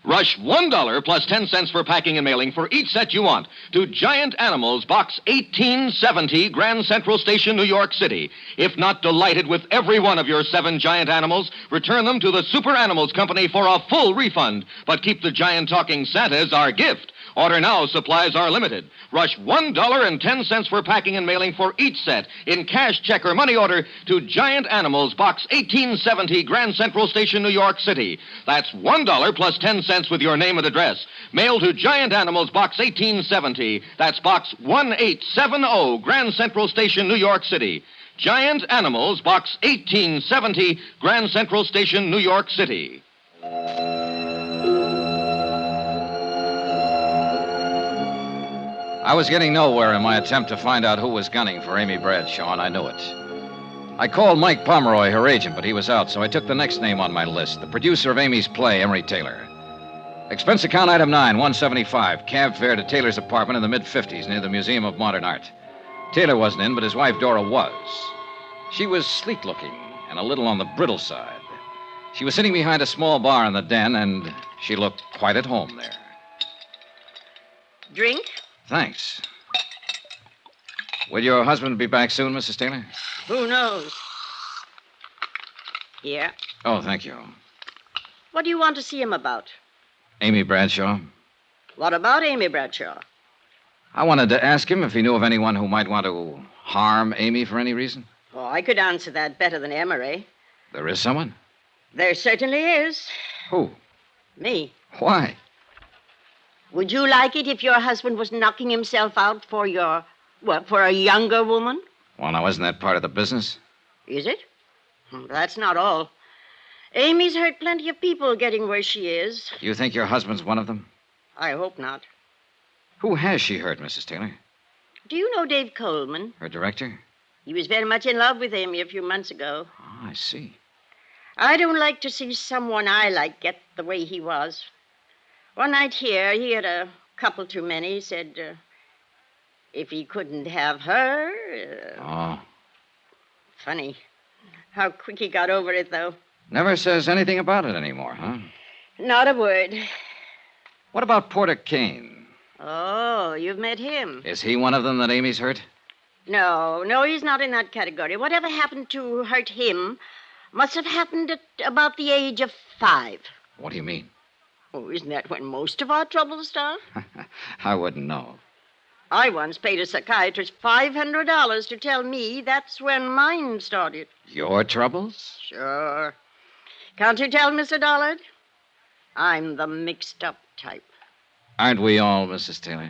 Rush $1 plus 10 cents for packing and mailing for each set you want to Giant Animals, Box 1870, Grand Central Station, New York City. If not delighted with every one of your 7 giant animals, return them to the Super Animals Company for a full refund. But keep the giant talking Santa as our gift. Order now, supplies are limited. Rush $1.10 for packing and mailing for each set in cash, check, or money order to Giant Animals, Box 1870, Grand Central Station, New York City. That's $1 plus 10 cents with your name and address. Mail to Giant Animals, Box 1870. That's Box 1870, Grand Central Station, New York City. Giant Animals, Box 1870, Grand Central Station, New York City. I was getting nowhere in my attempt to find out who was gunning for Amy Bradshaw, and I knew it. I called Mike Pomeroy, her agent, but he was out, so I took the next name on my list, the producer of Amy's play, Emery Taylor. Expense account item 9, $175, cab fare to Taylor's apartment in the mid-50s near the Museum of Modern Art. Taylor wasn't in, but his wife Dora was. She was sleek-looking and a little on the brittle side. She was sitting behind a small bar in the den, and she looked quite at home there. Drink? Thanks. Will your husband be back soon, Mrs. Taylor? Who knows? Yeah. Oh, thank you. What do you want to see him about? Amy Bradshaw. What about Amy Bradshaw? I wanted to ask him if he knew of anyone who might want to harm Amy for any reason. Oh, I could answer that better than Emery. There is someone? There certainly is. Who? Me. Why? Would you like it if your husband was knocking himself out for for a younger woman? Well, now, isn't that part of the business? Is it? That's not all. Amy's hurt plenty of people getting where she is. You think your husband's one of them? I hope not. Who has she hurt, Mrs. Taylor? Do you know Dave Coleman? Her director? He was very much in love with Amy a few months ago. Oh, I see. I don't like to see someone I like get the way he was. One night here, he had a couple too many. He said, if he couldn't have her... Oh. Funny. How quick he got over it, though. Never says anything about it anymore, huh? Not a word. What about Porter Kane? Oh, you've met him. Is he one of them that Amy's hurt? No, he's not in that category. Whatever happened to hurt him must have happened at about the age of 5. What do you mean? Oh, isn't that when most of our troubles start? I wouldn't know. I once paid a psychiatrist $500 to tell me that's when mine started. Your troubles? Sure. Can't you tell, Mr. Dollard? I'm the mixed-up type. Aren't we all, Mrs. Taylor?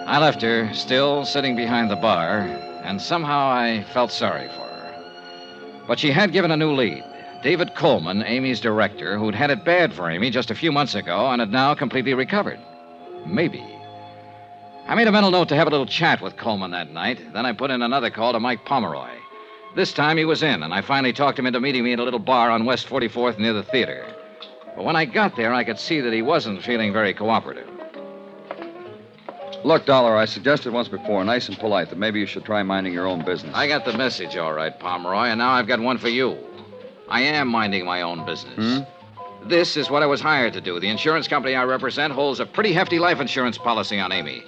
I left her, still sitting behind the bar, and somehow I felt sorry for her. But she had given a new lead. David Coleman, Amy's director, who'd had it bad for Amy just a few months ago and had now completely recovered. Maybe. I made a mental note to have a little chat with Coleman that night. Then I put in another call to Mike Pomeroy. This time he was in, and I finally talked him into meeting me at a little bar on West 44th near the theater. But when I got there, I could see that he wasn't feeling very cooperative. Look, Dollar, I suggested once before, nice and polite, that maybe you should try minding your own business. I got the message, all right, Pomeroy, and now I've got one for you. I am minding my own business. This is what I was hired to do. The insurance company I represent holds a pretty hefty life insurance policy on Amy.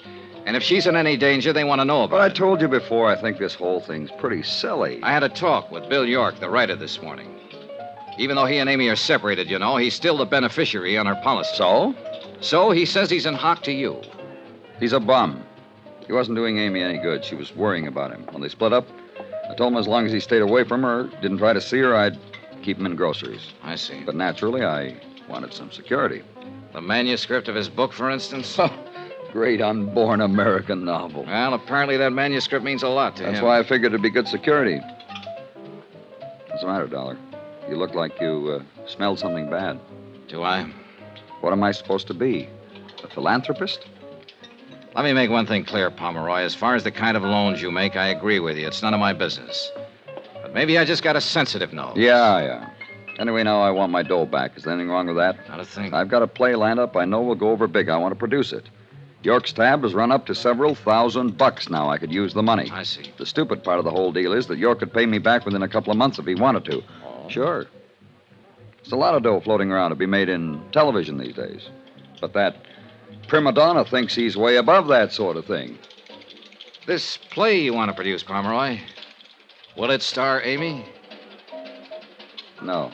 And if she's in any danger, they want to know about But it. I told you before, I think this whole thing's pretty silly. I had a talk with Bill York, the writer, this morning. Even though he and Amy are separated, you know, he's still the beneficiary on her policy. So? So he says he's in hock to you. He's a bum. He wasn't doing Amy any good. She was worrying about him. When they split up, I told him as long as he stayed away from her, didn't try to see her, I'd keep him in groceries. I see. But naturally, I wanted some security. The manuscript of his book, for instance? Great unborn American novel. Well, apparently that manuscript means a lot to him. That's why I figured it'd be good security. What's the matter, Dollar? You look like you smelled something bad. Do I? What am I supposed to be? A philanthropist? Let me make one thing clear, Pomeroy. As far as the kind of loans you make, I agree with you. It's none of my business. But maybe I just got a sensitive nose. Yeah. Anyway, now I want my dough back. Is there anything wrong with that? Not a thing. I've got a play lined up I know will go over big. I want to produce it. York's tab has run up to several $1,000 now. I could use the money. I see. The stupid part of the whole deal is that York could pay me back within a couple of months if he wanted to. Oh. Sure. There's a lot of dough floating around to be made in television these days. But that prima donna thinks he's way above that sort of thing. This play you want to produce, Pomeroy, will it star Amy? No.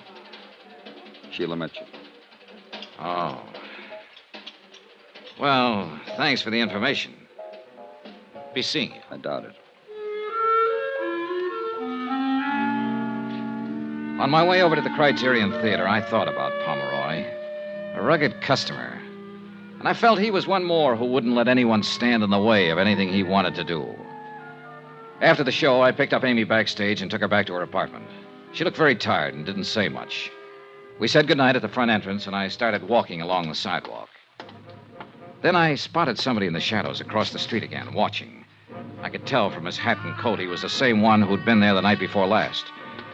Sheila Mitchell. Oh. Well, thanks for the information. Be seeing you. I doubt it. On my way over to the Criterion Theater, I thought about Pomeroy, a rugged customer. And I felt he was one more who wouldn't let anyone stand in the way of anything he wanted to do. After the show, I picked up Amy backstage and took her back to her apartment. She looked very tired and didn't say much. We said goodnight at the front entrance, and I started walking along the sidewalk. Then I spotted somebody in the shadows across the street again, watching. I could tell from his hat and coat he was the same one who'd been there the night before last.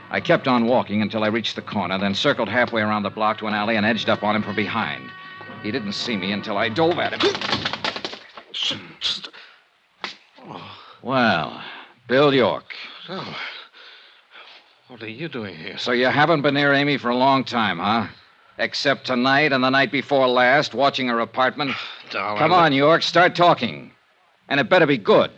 I kept on walking until I reached the corner, then circled halfway around the block to an alley and edged up on him from behind. He didn't see me until I dove at him. Well, Bill York. So, what are you doing here? So you haven't been near Amy for a long time, huh? Except tonight and the night before last, watching her apartment? Darling. Come on, York, start talking. And it better be good.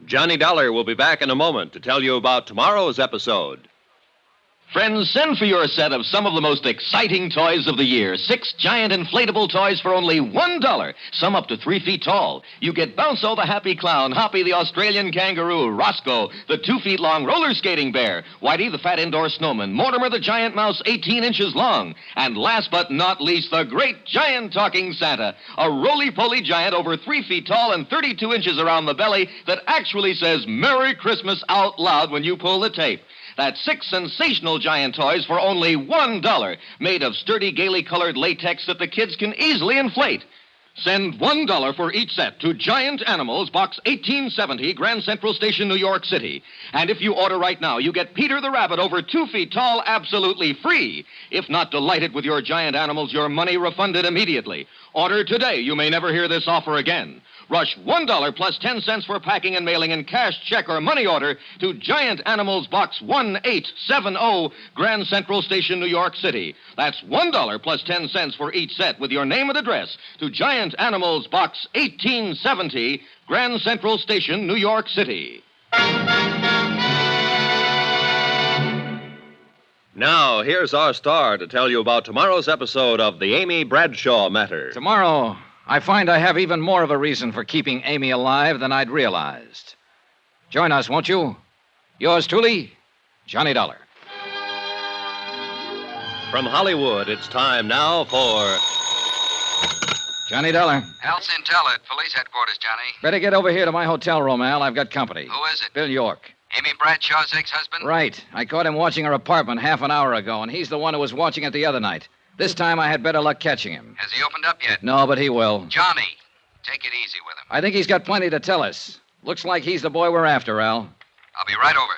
Johnny Dollar will be back in a moment to tell you about tomorrow's episode. Friends, send for your set of some of the most exciting toys of the year. 6 giant inflatable toys for only $1, some up to 3 feet tall. You get Bounco the Happy Clown, Hoppy the Australian Kangaroo, Roscoe the 2 feet long roller skating bear, Whitey the fat indoor snowman, Mortimer the giant mouse 18 inches long, and last but not least, the great giant talking Santa, a roly-poly giant over 3 feet tall and 32 inches around the belly that actually says Merry Christmas out loud when you pull the tape. That's 6 sensational giant toys for only $1, made of sturdy, gaily colored latex that the kids can easily inflate. Send $1 for each set to Giant Animals, Box 1870, Grand Central Station, New York City. And if you order right now, you get Peter the Rabbit over 2 feet tall absolutely free. If not delighted with your giant animals, your money refunded immediately. Order today. You may never hear this offer again. Rush $1 plus 10 cents for packing and mailing in cash, check, or money order to Giant Animals Box 1870, Grand Central Station, New York City. That's $1 plus 10 cents for each set with your name and address to Giant Animals Box 1870, Grand Central Station, New York City. Now, here's our star to tell you about tomorrow's episode of The Amy Bradshaw Matter. Tomorrow, I find I have even more of a reason for keeping Amy alive than I'd realized. Join us, won't you? Yours truly, Johnny Dollar. From Hollywood, it's time now for Johnny Dollar. Elsa Intel at police headquarters, Johnny. Better get over here to my hotel room, Al. I've got company. Who is it? Bill York. Amy Bradshaw's ex-husband? Right. I caught him watching her apartment half an hour ago, and he's the one who was watching it the other night. This time I had better luck catching him. Has he opened up yet? No, but he will. Johnny, take it easy with him. I think he's got plenty to tell us. Looks like he's the boy we're after, Al. I'll be right over.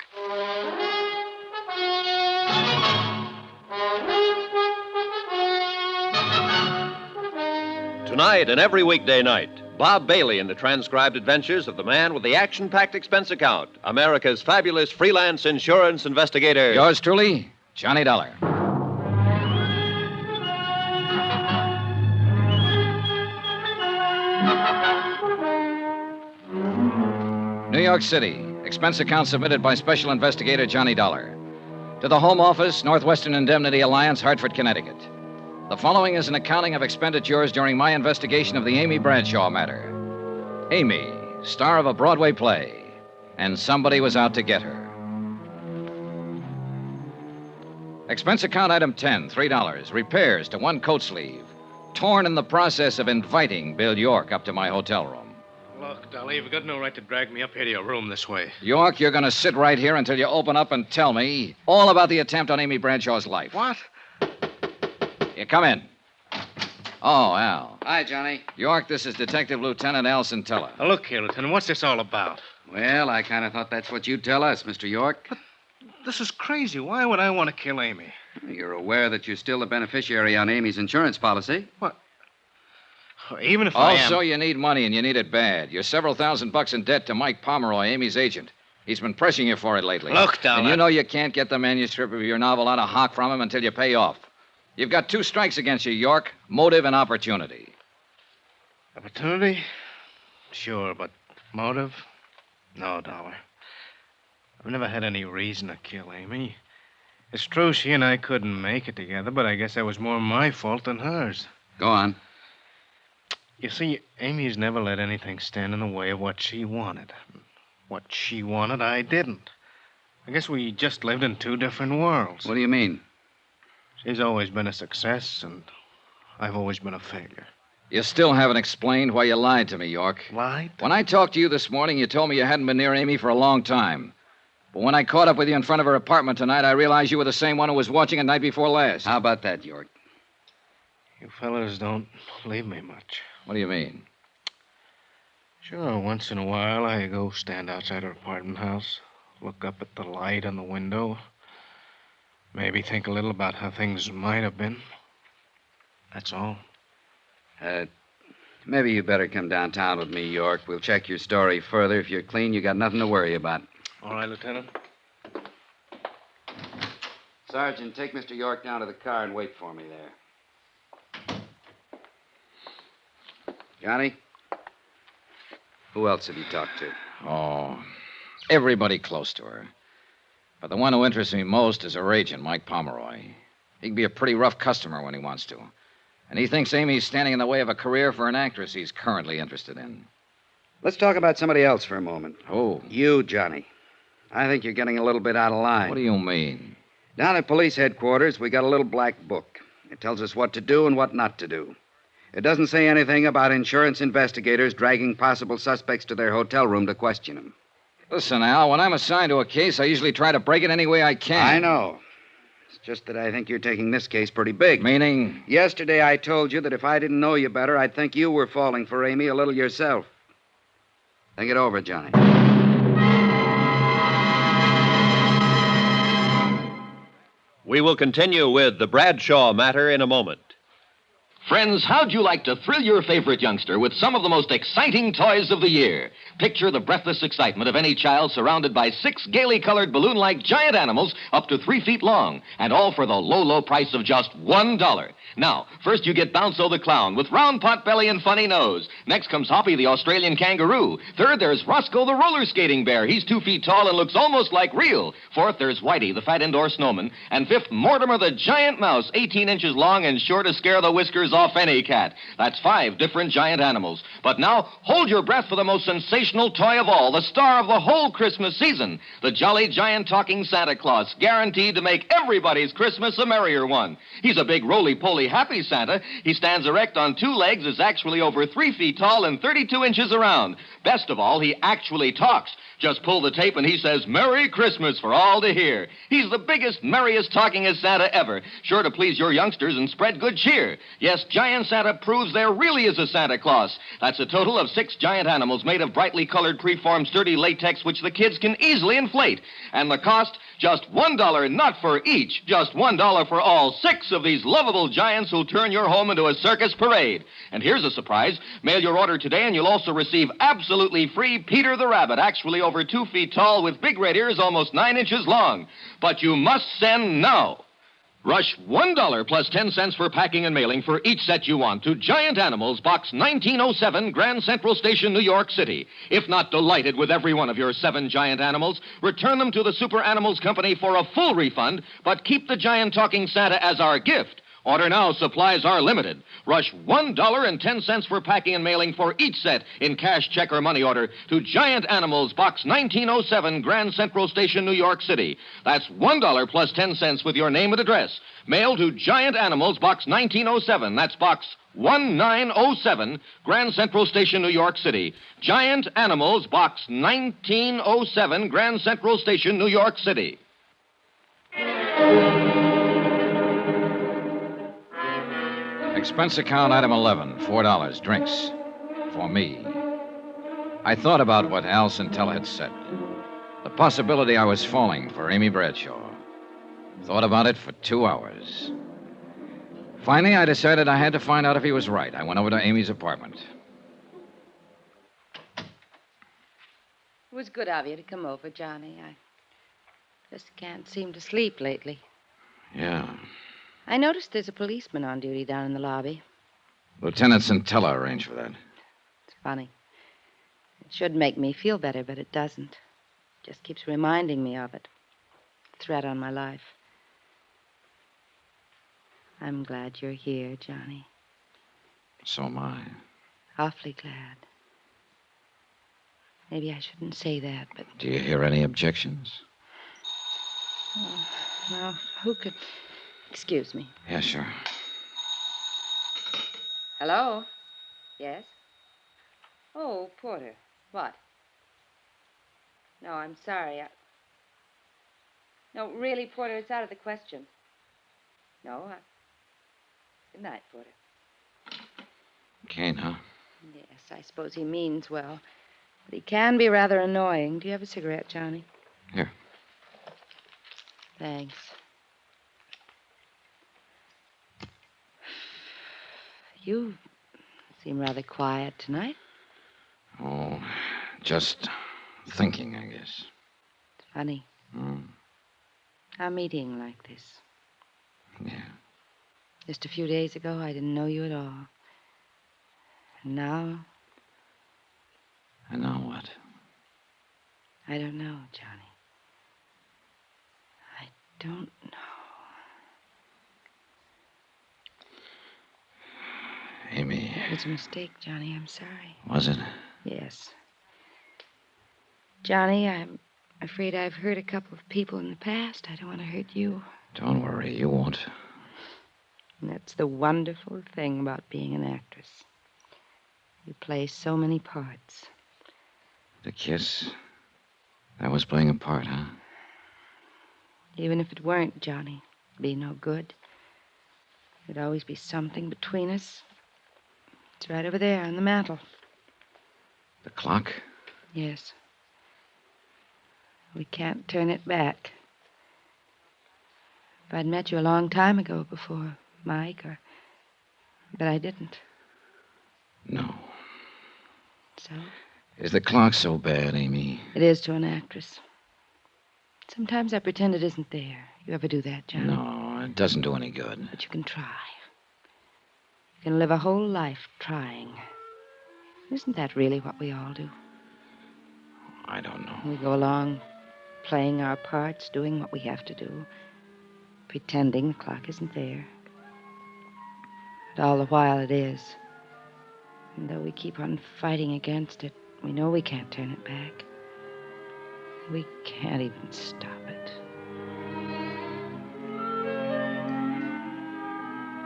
Tonight and every weekday night, Bob Bailey in the transcribed adventures of the man with the action-packed expense account, America's fabulous freelance insurance investigator. Yours truly, Johnny Dollar. New York City. Expense account submitted by Special Investigator Johnny Dollar. To the Home Office, Northwestern Indemnity Alliance, Hartford, Connecticut. The following is an accounting of expenditures during my investigation of the Amy Bradshaw matter. Amy, star of a Broadway play, and somebody was out to get her. Expense account item 10, $3. Repairs to one coat sleeve. Torn in the process of inviting Bill York up to my hotel room. Look, Dolly, you've got no right to drag me up here to your room this way. York, you're going to sit right here until you open up and tell me all about the attempt on Amy Bradshaw's life. What? You come in. Oh, Al. Hi, Johnny. York, this is Detective Lieutenant Al Centella. Now, look here, Lieutenant. What's this all about? Well, I kind of thought that's what you'd tell us, Mr. York. But this is crazy. Why would I want to kill Amy? You're aware that you're still the beneficiary on Amy's insurance policy. What? Even if I am... Also, you need money, and you need it bad. You're several $1,000s in debt to Mike Pomeroy, Amy's agent. He's been pressing you for it lately. Look, Dollar. And you know you can't get the manuscript of your novel out of hock from him until you pay off. You've got 2 strikes against you, York. Motive and opportunity. Opportunity? Sure, but motive? No, Dollar. I've never had any reason to kill Amy. It's true she and I couldn't make it together, but I guess that was more my fault than hers. Go on. You see, Amy's never let anything stand in the way of what she wanted. What she wanted, I didn't. I guess we just lived in 2 different worlds. What do you mean? She's always been a success, and I've always been a failure. You still haven't explained why you lied to me, York. Lied? When I talked to you this morning, you told me you hadn't been near Amy for a long time. But when I caught up with you in front of her apartment tonight, I realized you were the same one who was watching it night before last. How about that, York? You fellas don't believe me much. What do you mean? Sure, once in a while I go stand outside her apartment house, look up at the light on the window, maybe think a little about how things might have been. That's all. Maybe you better come downtown with me, York. We'll check your story further. If you're clean, you got nothing to worry about. All right, Lieutenant. Sergeant, take Mr. York down to the car and wait for me there. Johnny? Who else have you talked to? Oh, everybody close to her. But the one who interests me most is her agent, Mike Pomeroy. He can be a pretty rough customer when he wants to. And he thinks Amy's standing in the way of a career for an actress he's currently interested in. Let's talk about somebody else for a moment. Who? You, Johnny. I think you're getting a little bit out of line. What do you mean? Down at police headquarters, we got a little black book. It tells us what to do and what not to do. It doesn't say anything about insurance investigators dragging possible suspects to their hotel room to question them. Listen, Al, when I'm assigned to a case, I usually try to break it any way I can. I know. It's just that I think you're taking this case pretty big. Meaning? Yesterday I told you that if I didn't know you better, I'd think you were falling for Amy a little yourself. Think it over, Johnny. We will continue with the Bradshaw matter in a moment. Friends, how'd you like to thrill your favorite youngster with some of the most exciting toys of the year? Picture the breathless excitement of any child surrounded by 6 gaily colored balloon-like giant animals up to 3 feet long, and all for the low, low price of just $1. Now, first you get Bounco the clown with round pot belly and funny nose. Next comes Hoppy the Australian kangaroo. Third, there's Roscoe the roller skating bear. He's 2 feet tall and looks almost like real. Fourth, there's Whitey the fat indoor snowman. And fifth, Mortimer the giant mouse, 18 inches long and sure to scare the whiskers off any cat. That's 5 different giant animals. But now, hold your breath for the most sensational toy of all, the star of the whole Christmas season, the jolly giant talking Santa Claus, guaranteed to make everybody's Christmas a merrier one. He's a big roly-poly happy Santa. He stands erect on 2 legs, is actually over 3 feet tall and 32 inches around. Best of all, he actually talks. Just pull the tape and he says, "Merry Christmas" for all to hear. He's the biggest, merriest, talkingest Santa ever, sure to please your youngsters and spread good cheer. Yes, Giant Santa proves there really is a Santa Claus. That's a total of 6 giant animals made of brightly colored, preformed, sturdy latex, which the kids can easily inflate. And the cost, just $1, not for each, just $1 for all 6 of these lovable giants who'll turn your home into a circus parade. And here's a surprise. Mail your order today and you'll also receive absolutely free Peter the Rabbit, actually over 2 feet tall with big red ears almost 9 inches long. But you must send now. Rush $1 plus 10 cents for packing and mailing for each set you want to Giant Animals, Box 1907, Grand Central Station, New York City. If not delighted with every one of your 7 giant animals, return them to the Super Animals Company for a full refund, but keep the giant talking Santa as our gift. Order now. Supplies are limited. Rush $1.10 for packing and mailing for each set in cash, check, or money order to Giant Animals, Box 1907, Grand Central Station, New York City. That's $1 plus 10 cents with your name and address. Mail to Giant Animals, Box 1907. That's Box 1907, Grand Central Station, New York City. Giant Animals, Box 1907, Grand Central Station, New York City. Expense account item 11, $4, drinks. For me. I thought about what Al Centella had said. The possibility I was falling for Amy Bradshaw. Thought about it for 2 hours. Finally, I decided I had to find out if he was right. I went over to Amy's apartment. It was good of you to come over, Johnny. I just can't seem to sleep lately. Yeah. I noticed there's a policeman on duty down in the lobby. Lieutenant Centella arranged for that. It's funny. It should make me feel better, but it doesn't. It just keeps reminding me of it. Threat on my life. I'm glad you're here, Johnny. So am I. Awfully glad. Maybe I shouldn't say that, but... Do you hear any objections? Oh, well, who could... Excuse me. Yeah, sure. Hello? Yes? Oh, Porter. What? No, I'm sorry. No, really, Porter, it's out of the question. No, Good night, Porter. Kane, huh? Yes, I suppose he means well. But he can be rather annoying. Do you have a cigarette, Johnny? Here. Thanks. You seem rather quiet tonight. Oh, just thinking, I guess. It's funny. A meeting like this. Yeah. Just a few days ago, I didn't know you at all. And now, And now what? I don't know, Johnny. I don't know. Amy. It was a mistake, Johnny. I'm sorry. Was it? Yes. Johnny, I'm afraid I've hurt a couple of people in the past. I don't want to hurt you. Don't worry, you won't. And that's the wonderful thing about being an actress. You play so many parts. The kiss. That was playing a part, huh? Even if it weren't, Johnny, it'd be no good. There'd always be something between us. It's right over there on the mantel. The clock? Yes. We can't turn it back. If I'd met you a long time ago before Mike, but I didn't. No. So? Is the clock so bad, Amy? It is to an actress. Sometimes I pretend it isn't there. You ever do that, Johnny? No, it doesn't do any good. But you can try. You can live a whole life trying. Isn't that really what we all do? I don't know. We go along playing our parts, doing what we have to do, pretending the clock isn't there. And all the while it is. And though we keep on fighting against it, we know we can't turn it back. We can't even stop it.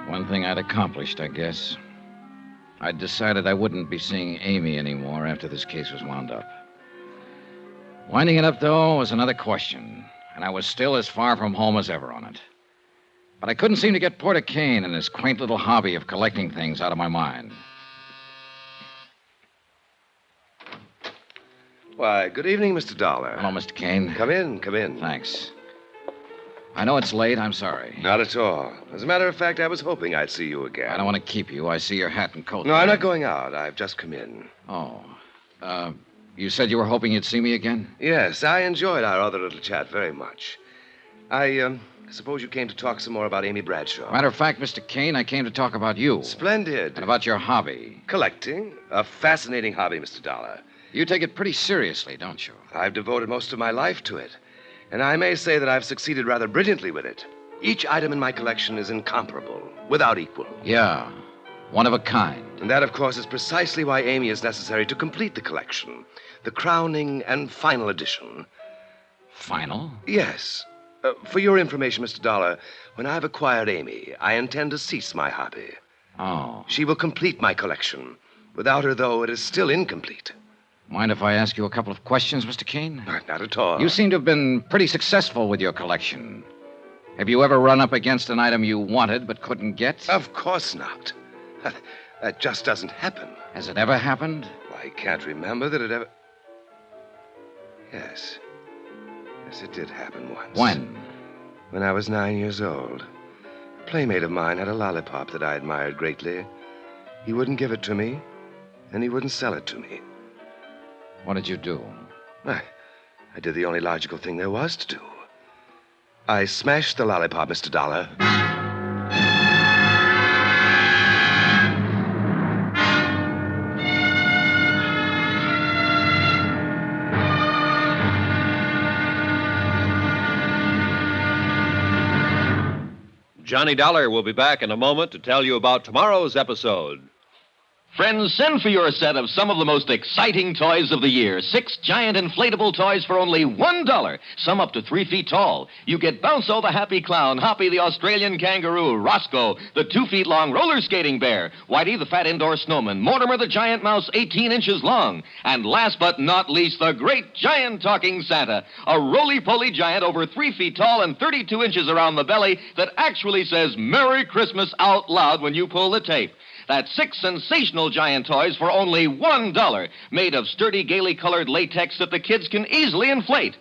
One thing I'd accomplished, I guess. I'd decided I wouldn't be seeing Amy anymore after this case was wound up. Winding it up, though, was another question, and I was still as far from home as ever on it. But I couldn't seem to get Porter Kane and his quaint little hobby of collecting things out of my mind. Why, good evening, Mr. Dollar. Hello, Mr. Kane. Come in, come in. Thanks. I know it's late. I'm sorry. Not at all. As a matter of fact, I was hoping I'd see you again. I don't want to keep you. I see your hat and coat. No, I'm not going out. I've just come in. Oh. You said you were hoping you'd see me again? Yes, I enjoyed our other little chat very much. I suppose you came to talk some more about Amy Bradshaw. Matter of fact, Mr. Kane, I came to talk about you. Splendid. And about your hobby. Collecting. A fascinating hobby, Mr. Dollar. You take it pretty seriously, don't you? I've devoted most of my life to it. And I may say that I've succeeded rather brilliantly with it. Each item in my collection is incomparable, without equal. Yeah, one of a kind. And that, of course, is precisely why Amy is necessary to complete the collection. The crowning and final edition. Final? Yes. For your information, Mr. Dollar, when I've acquired Amy, I intend to cease my hobby. Oh. She will complete my collection. Without her, though, it is still incomplete. Mind if I ask you a couple of questions, Mr. Kane? Not at all. You seem to have been pretty successful with your collection. Have you ever run up against an item you wanted but couldn't get? Of course not. That just doesn't happen. Has it ever happened? I can't remember that it ever... Yes. Yes, it did happen once. When? When I was 9 years old. A playmate of mine had a lollipop that I admired greatly. He wouldn't give it to me, and he wouldn't sell it to me. What did you do? I did the only logical thing there was to do. I smashed the lollipop, Mr. Dollar. Johnny Dollar will be back in a moment to tell you about tomorrow's episode. Friends, send for your set of some of the most exciting toys of the year. 6 giant inflatable toys for only $1, some up to 3 feet tall. You get Bounso the happy clown, Hoppy the Australian kangaroo, Roscoe the 2 feet long roller skating bear, Whitey the fat indoor snowman, Mortimer the giant mouse 18 inches long, and last but not least, the great giant talking Santa, a roly-poly giant over 3 feet tall and 32 inches around the belly that actually says Merry Christmas out loud when you pull the tape. That's 6 sensational giant toys for only $1, made of sturdy, gaily colored latex that the kids can easily inflate.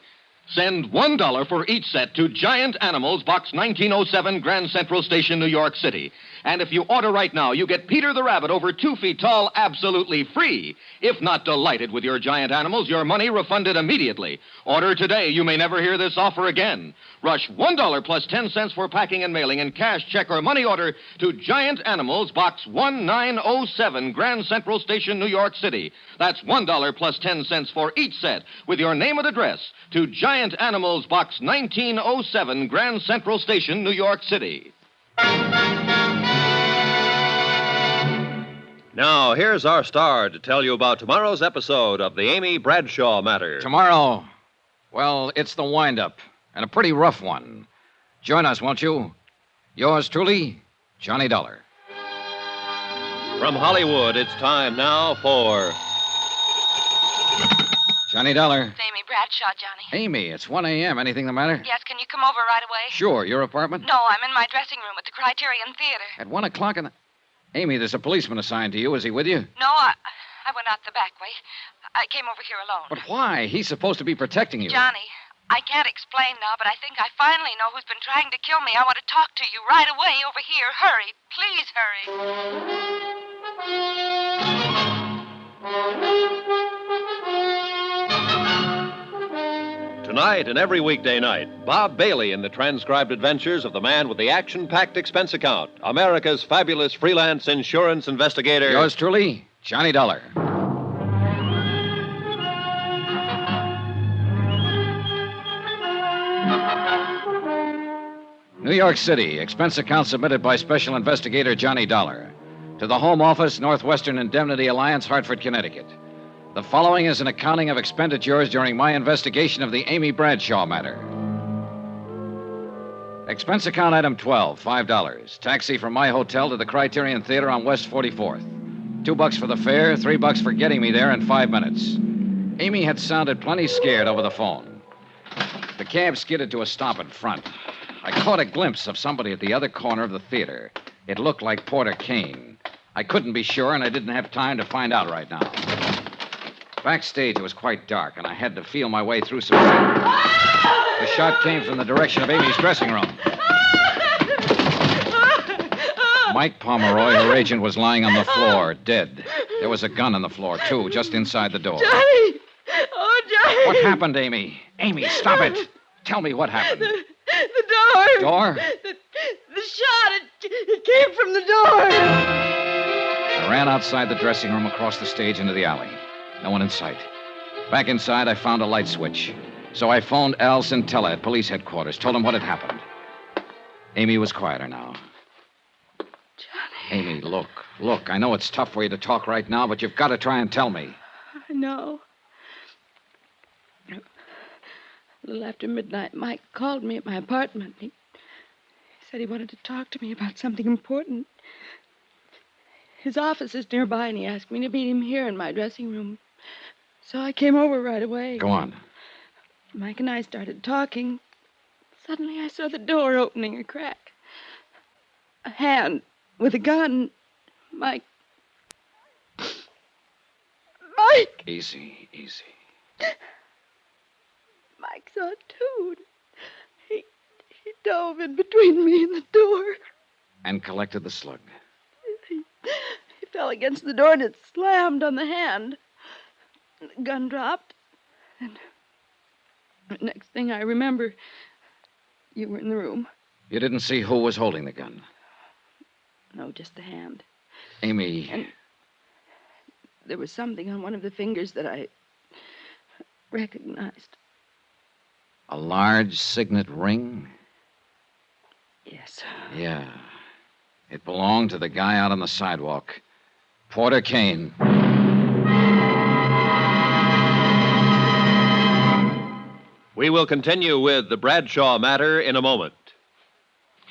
Send $1 for each set to Giant Animals, Box 1907, Grand Central Station, New York City. And if you order right now, you get Peter the Rabbit over 2 feet tall absolutely free. If not delighted with your giant animals, your money refunded immediately. Order today. You may never hear this offer again. Rush $1 plus 10 cents for packing and mailing in cash, check, or money order to Giant Animals, Box 1907, Grand Central Station, New York City. That's $1 plus 10 cents for each set with your name and address to Giant Animals, Box 1907, Grand Central Station, New York City. Now, here's our star to tell you about tomorrow's episode of the Amy Bradshaw matter. Tomorrow? Well, it's the wind-up, and a pretty rough one. Join us, won't you? Yours truly, Johnny Dollar. From Hollywood, it's time now for... Johnny Dollar. It's Amy Bradshaw, Johnny. Amy, it's 1 a.m. Anything the matter? Yes, can you come over right away? Sure. Your apartment? No, I'm in my dressing room at the Criterion Theater. At 1 o'clock in the... Amy, there's a policeman assigned to you. Is he with you? No, I went out the back way. I came over here alone. But why? He's supposed to be protecting you. Johnny, I can't explain now, but I think I finally know who's been trying to kill me. I want to talk to you right away over here. Hurry. Please hurry. Tonight and every weekday night, Bob Bailey in the transcribed adventures of the man with the action-packed expense account, America's fabulous freelance insurance investigator. Yours truly, Johnny Dollar. New York City, expense account submitted by Special Investigator Johnny Dollar. To the Home Office, Northwestern Indemnity Alliance, Hartford, Connecticut. The following is an accounting of expenditures during my investigation of the Amy Bradshaw matter. Expense account item 12, $5. Taxi from my hotel to the Criterion Theater on West 44th. $2 for the fare, $3 for getting me there in 5 minutes. Amy had sounded plenty scared over the phone. The cab skidded to a stop in front. I caught a glimpse of somebody at the other corner of the theater. It looked like Porter Kane. I couldn't be sure, and I didn't have time to find out right now. Backstage, it was quite dark, and I had to feel my way through some... The shot came from the direction of Amy's dressing room. Mike Pomeroy, her agent, was lying on the floor, dead. There was a gun on the floor, too, just inside the door. Johnny! Oh, Johnny! What happened, Amy? Amy, stop it! Tell me what happened. The door. Door? The shot, it came from the door. I ran outside the dressing room, across the stage, into the alley. No one in sight. Back inside, I found a light switch. So I phoned Al Centella at police headquarters, told him what had happened. Amy was quieter now. Johnny. Amy, look. I know it's tough for you to talk right now, but you've got to try and tell me. I know. A little after midnight, Mike called me at my apartment. He said he wanted to talk to me about something important. His office is nearby, and he asked me to meet him here in my dressing room. So I came over right away. Go on. Mike and I started talking. Suddenly I saw the door opening a crack. A hand with a gun. Mike. Easy. Mike saw it, too. He dove in between me and the door. And collected the slug. He fell against the door and it slammed on the hand. The gun dropped. And the next thing I remember, you were in the room. You didn't see who was holding the gun? No, just the hand. Amy... And there was something on one of the fingers that I recognized. A large signet ring? Yes. Yeah. It belonged to the guy out on the sidewalk. Porter Kane. We will continue with the Bradshaw matter in a moment.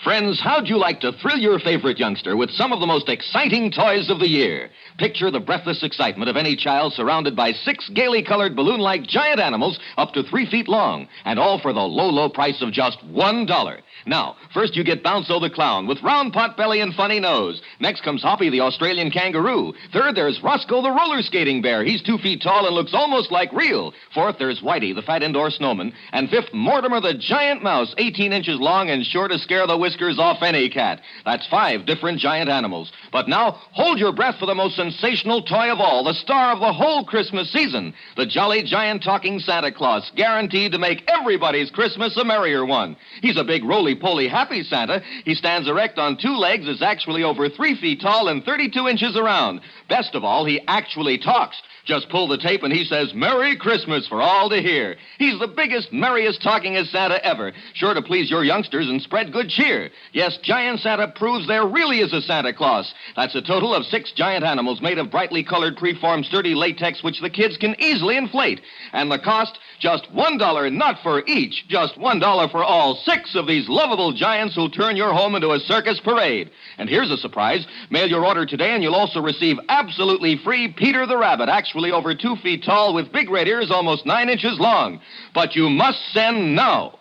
Friends, how'd you like to thrill your favorite youngster with some of the most exciting toys of the year? Picture the breathless excitement of any child surrounded by 6 gaily colored balloon-like giant animals up to 3 feet long, and all for the low price of just $1. Now, first you get Bounzo the clown with round pot belly and funny nose. Next comes Hoppy the Australian kangaroo. Third, there's Roscoe the roller skating bear. He's 2 feet tall and looks almost like real. Fourth, there's Whitey the fat indoor snowman. And fifth, Mortimer the giant mouse, 18 inches long and sure to scare the whiskers off any cat. That's 5 different giant animals. But now, hold your breath for the most sensational toy of all, the star of the whole Christmas season, the jolly giant talking Santa Claus, guaranteed to make everybody's Christmas a merrier one. He's a big roly-poly happy Santa. He stands erect on 2 legs, is actually over 3 feet tall and 32 inches around. Best of all, he actually talks. Just pull the tape and he says, "Merry Christmas" for all to hear. He's the biggest, merriest, talkingest Santa ever, sure to please your youngsters and spread good cheer. Yes, Giant Santa proves there really is a Santa Claus. That's a total of 6 giant animals made of brightly colored, preformed, sturdy latex, which the kids can easily inflate. And the cost, just $1, not for each, just $1 for all 6 of these lovable giants who'll turn your home into a circus parade. And here's a surprise. Mail your order today and you'll also receive absolutely free Peter the Rabbit, actually over 2 feet tall with big red ears almost 9 inches long. But you must send now.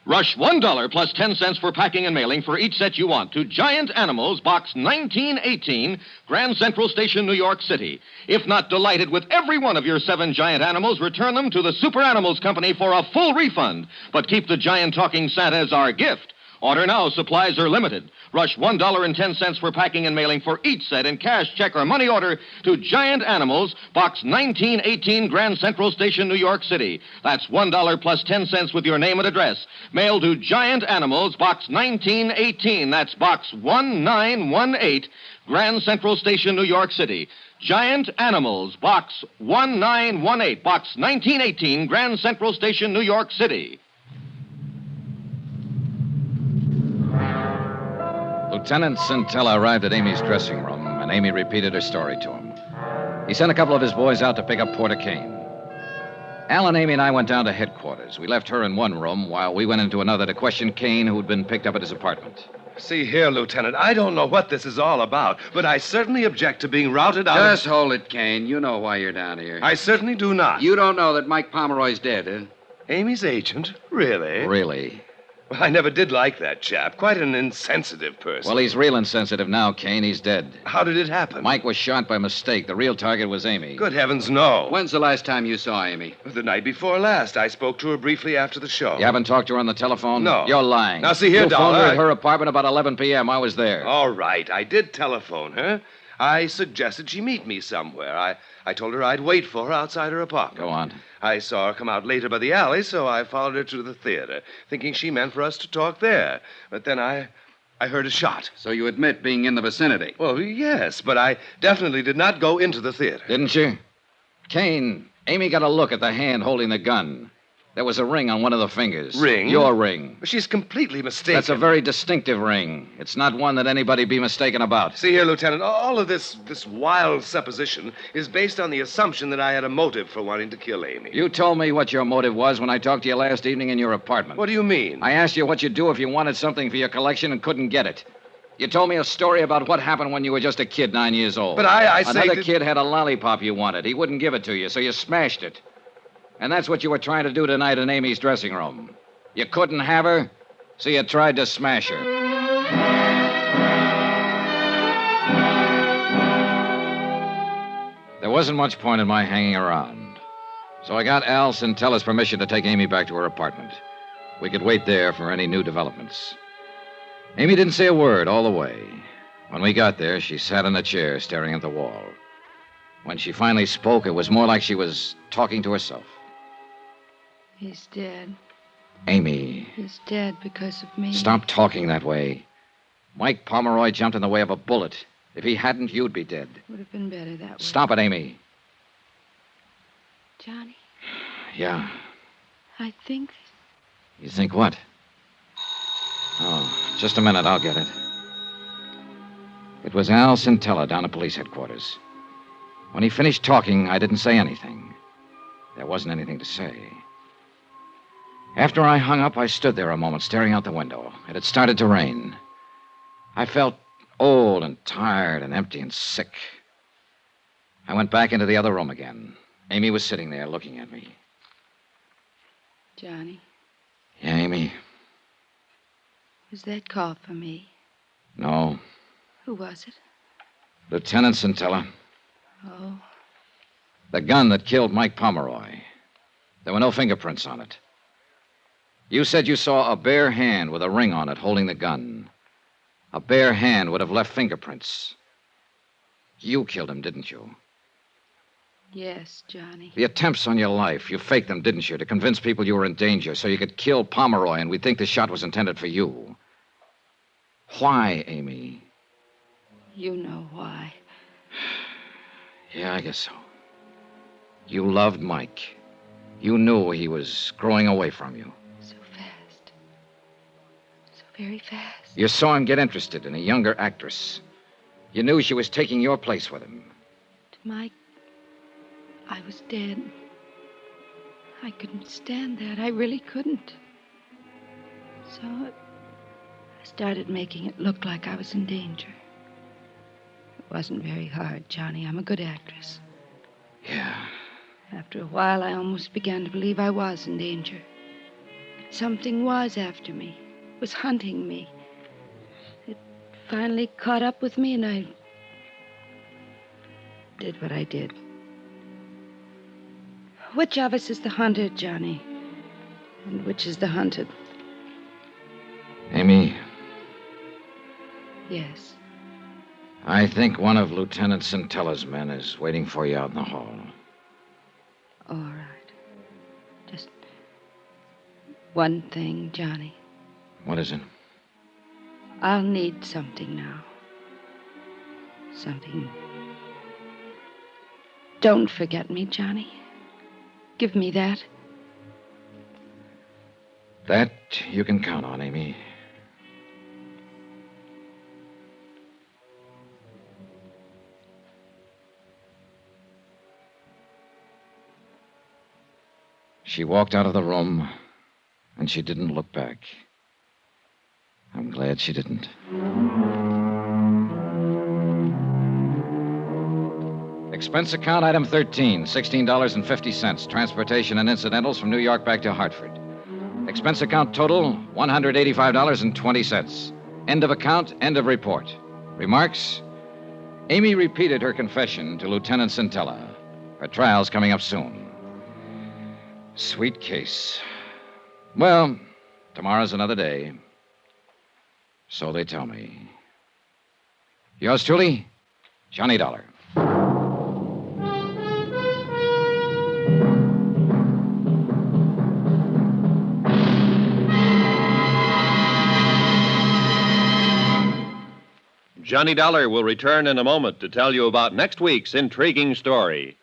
Rush $1 plus 10 cents for packing and mailing for each set you want to Giant Animals, Box 1918, Grand Central Station, New York City. If not delighted with every one of your 7 giant animals, return them to the Super Animals Company for a full refund. But keep the giant talking Santa as our gift. Order now. Supplies are limited. Rush $1.10 for packing and mailing for each set in cash, check, or money order to Giant Animals, Box 1918, Grand Central Station, New York City. That's $1 plus 10 cents with your name and address. Mail to Giant Animals, Box 1918. That's Box 1918, Grand Central Station, New York City. Giant Animals, Box 1918, Box 1918, Grand Central Station, New York City. Lieutenant Centella arrived at Amy's dressing room, and and Amy repeated her story to him. He sent a couple of his boys out to pick up Porter Kane. Al and Amy and I went down to headquarters. We left her in one room while we went into another to question Kane, who'd been picked up at his apartment. See here, Lieutenant, I don't know what this is all about, but I certainly object to being routed out Just hold it, Kane. You know why you're down here. I certainly do not. You don't know that Mike Pomeroy's dead, huh? Amy's agent? Really? Really? Well, I never did like that chap. Quite an insensitive person. Well, he's real insensitive now, Kane. He's dead. How did it happen? Mike was shot by mistake. The real target was Amy. Good heavens, no. When's the last time you saw Amy? The night before last. I spoke to her briefly after the show. You haven't talked to her on the telephone? No. You're lying. Now, see here, you Dollar. phoned her at her apartment about 11 p.m. I was there. All right. I did telephone her. I suggested she meet me somewhere. I told her I'd wait for her outside her apartment. Go on. I saw her come out later by the alley, so I followed her to the theater, thinking she meant for us to talk there. But then I heard a shot. So you admit being in the vicinity? Well, yes, but I definitely did not go into the theater. Didn't you? Kane, Amy got a look at the hand holding the gun. There was a ring on one of the fingers. Ring? Your ring. She's completely mistaken. That's a very distinctive ring. It's not one that anybody be mistaken about. See here, Lieutenant, all of this wild supposition is based on the assumption that I had a motive for wanting to kill Amy. You told me what your motive was when I talked to you last evening in your apartment. What do you mean? I asked you what you'd do if you wanted something for your collection and couldn't get it. You told me a story about what happened when you were just a kid, 9 years old. But I say Another that... kid had a lollipop you wanted. He wouldn't give it to you, so you smashed it. And that's what you were trying to do tonight in Amy's dressing room. You couldn't have her, so you tried to smash her. There wasn't much point in my hanging around. So I got Al Centella's permission to take Amy back to her apartment. We could wait there for any new developments. Amy didn't say a word all the way. When we got there, she sat in a chair staring at the wall. When she finally spoke, it was more like she was talking to herself. He's dead. Amy, He's dead because of me. stop talking that way. Mike Pomeroy jumped in the way of a bullet. If he hadn't, you'd be dead. Would have been better that way. Stop it, Amy. Johnny, Yeah. I think... You think what? Oh, just a minute. I'll get it. It was Al Centella down at police headquarters. When he finished talking, I didn't say anything. There wasn't anything to say. After I hung up, I stood there a moment, staring out the window. It had started to rain. I felt old and tired and empty and sick. I went back into the other room again. Amy was sitting there looking at me. Johnny, Yeah, Amy? was that call for me? No. Who was it? Lieutenant Centella. Oh, The gun that killed Mike Pomeroy. There were no fingerprints on it. You said you saw a bare hand with a ring on it holding the gun. A bare hand would have left fingerprints. You killed him, didn't you? yes, Johnny. The attempts on your life, you faked them, didn't you, to convince people you were in danger so you could kill Pomeroy and we'd think the shot was intended for you. Why, Amy? You know why. Yeah, I guess so. You loved Mike. You knew he was growing away from you. So fast. So very fast. You saw him get interested in a younger actress. You knew she was taking your place with him. To Mike, I was dead. I couldn't stand that. I really couldn't. So I started making it look like I was in danger. It wasn't very hard, Johnny. I'm a good actress. Yeah. After a while, I almost began to believe I was in danger. Something was after me, was hunting me. It finally caught up with me, and I did what I did. Which of us is the hunter, Johnny? And which is the hunted? Amy, Yes. I think one of Lieutenant Centella's men is waiting for you out in the hall. All right. Just one thing, Johnny. What is it? I'll need something now. Something. Don't forget me, Johnny. Give me that. That you can count on, Amy. She walked out of the room, and she didn't look back. I'm glad she didn't. Expense account item 13, $16.50. Transportation and incidentals from New York back to Hartford. Expense account total, $185.20. End of account, end of report. Remarks? Amy repeated her confession to Lieutenant Centella. Her trial's coming up soon. Sweet case. Well, tomorrow's another day. So they tell me. Yours truly, Johnny Dollar. Johnny Dollar will return in a moment to tell you about next week's intriguing story.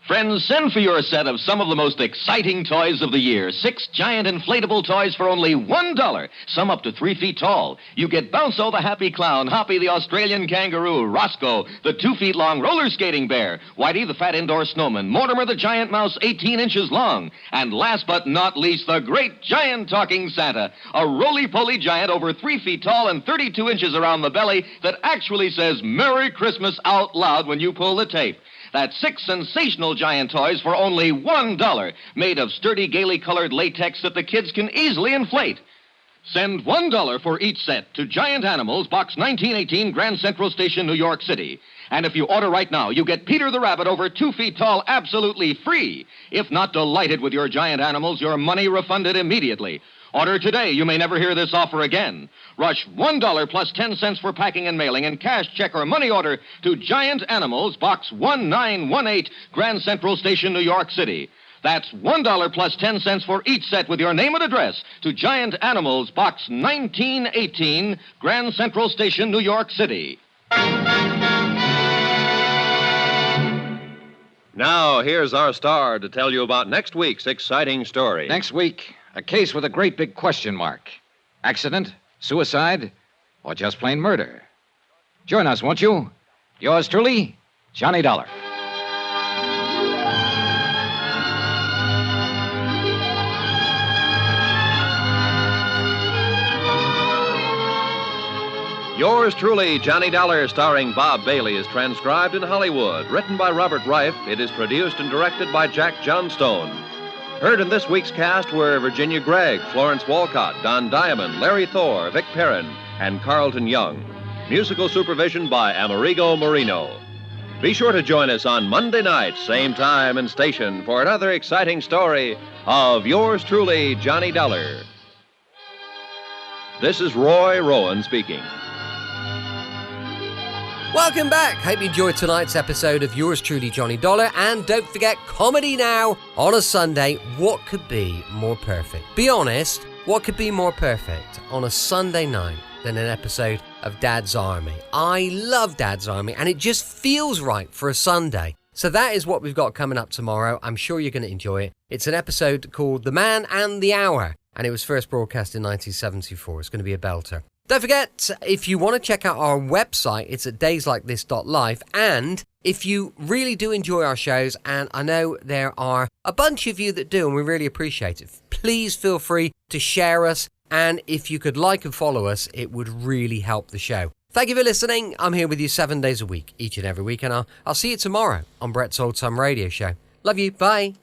Friends, send for your set of some of the most exciting toys of the year. 6 giant inflatable toys for only $1. Some up to 3 feet tall. You get Bounso the Happy Clown, Hoppy the Australian Kangaroo, Roscoe the 2 feet long roller skating bear, Whitey the fat indoor snowman, Mortimer the giant mouse 18 inches long, and last but not least, the great giant talking Santa, a roly-poly giant over 3 feet tall and 32 inches around the belly that actually says Merry Christmas out loud when you pull the tape. That's 6 sensational giant toys for only $1, made of sturdy, gaily colored latex that the kids can easily inflate. Send $1 for each set to Giant Animals, Box 1918, Grand Central Station, New York City. And if you order right now, you get Peter the Rabbit over 2 feet tall absolutely free. If not delighted with your giant animals, your money refunded immediately. Order today. You may never hear this offer again. Rush $1 plus 10 cents for packing and mailing and cash, check, or money order to Giant Animals, Box 1918, Grand Central Station, New York City. That's $1 plus 10 cents for each set with your name and address to Giant Animals, Box 1918, Grand Central Station, New York City. Now, here's our star to tell you about next week's exciting story. Next week, a case with a great big question mark. Accident, suicide, or just plain murder? Join us, won't you? Yours truly, Johnny Dollar. Yours truly, Johnny Dollar, starring Bob Bailey, is transcribed in Hollywood. Written by Robert Reif, it is produced and directed by Jack Johnstone. Heard in this week's cast were Virginia Gregg, Florence Walcott, Don Diamond, Larry Thor, Vic Perrin, and Carlton Young. Musical supervision by Amerigo Marino. Be sure to join us on Monday night, same time and station, for another exciting story of Yours truly, Johnny Dollar. This is Roy Rowan speaking. Welcome back. Hope you enjoyed tonight's episode of Yours truly, Johnny Dollar. And don't forget, Comedy Now on a Sunday. What could be more perfect? Be honest, what could be more perfect on a Sunday night than an episode of Dad's Army? I love Dad's Army, and it just feels right for a Sunday. So that is what we've got coming up tomorrow. I'm sure you're going to enjoy it. It's an episode called The Man and the Hour, and it was first broadcast in 1974. It's going to be a belter. Don't forget, if you want to check out our website, it's at dayslikethis.life. And if you really do enjoy our shows, and I know there are a bunch of you that do, and we really appreciate it, please feel free to share us. And if you could like and follow us, it would really help the show. Thank you for listening. I'm here with you 7 days a week, each and every week. And I'll see you tomorrow on Brett's Old Time Radio Show. Love you. Bye.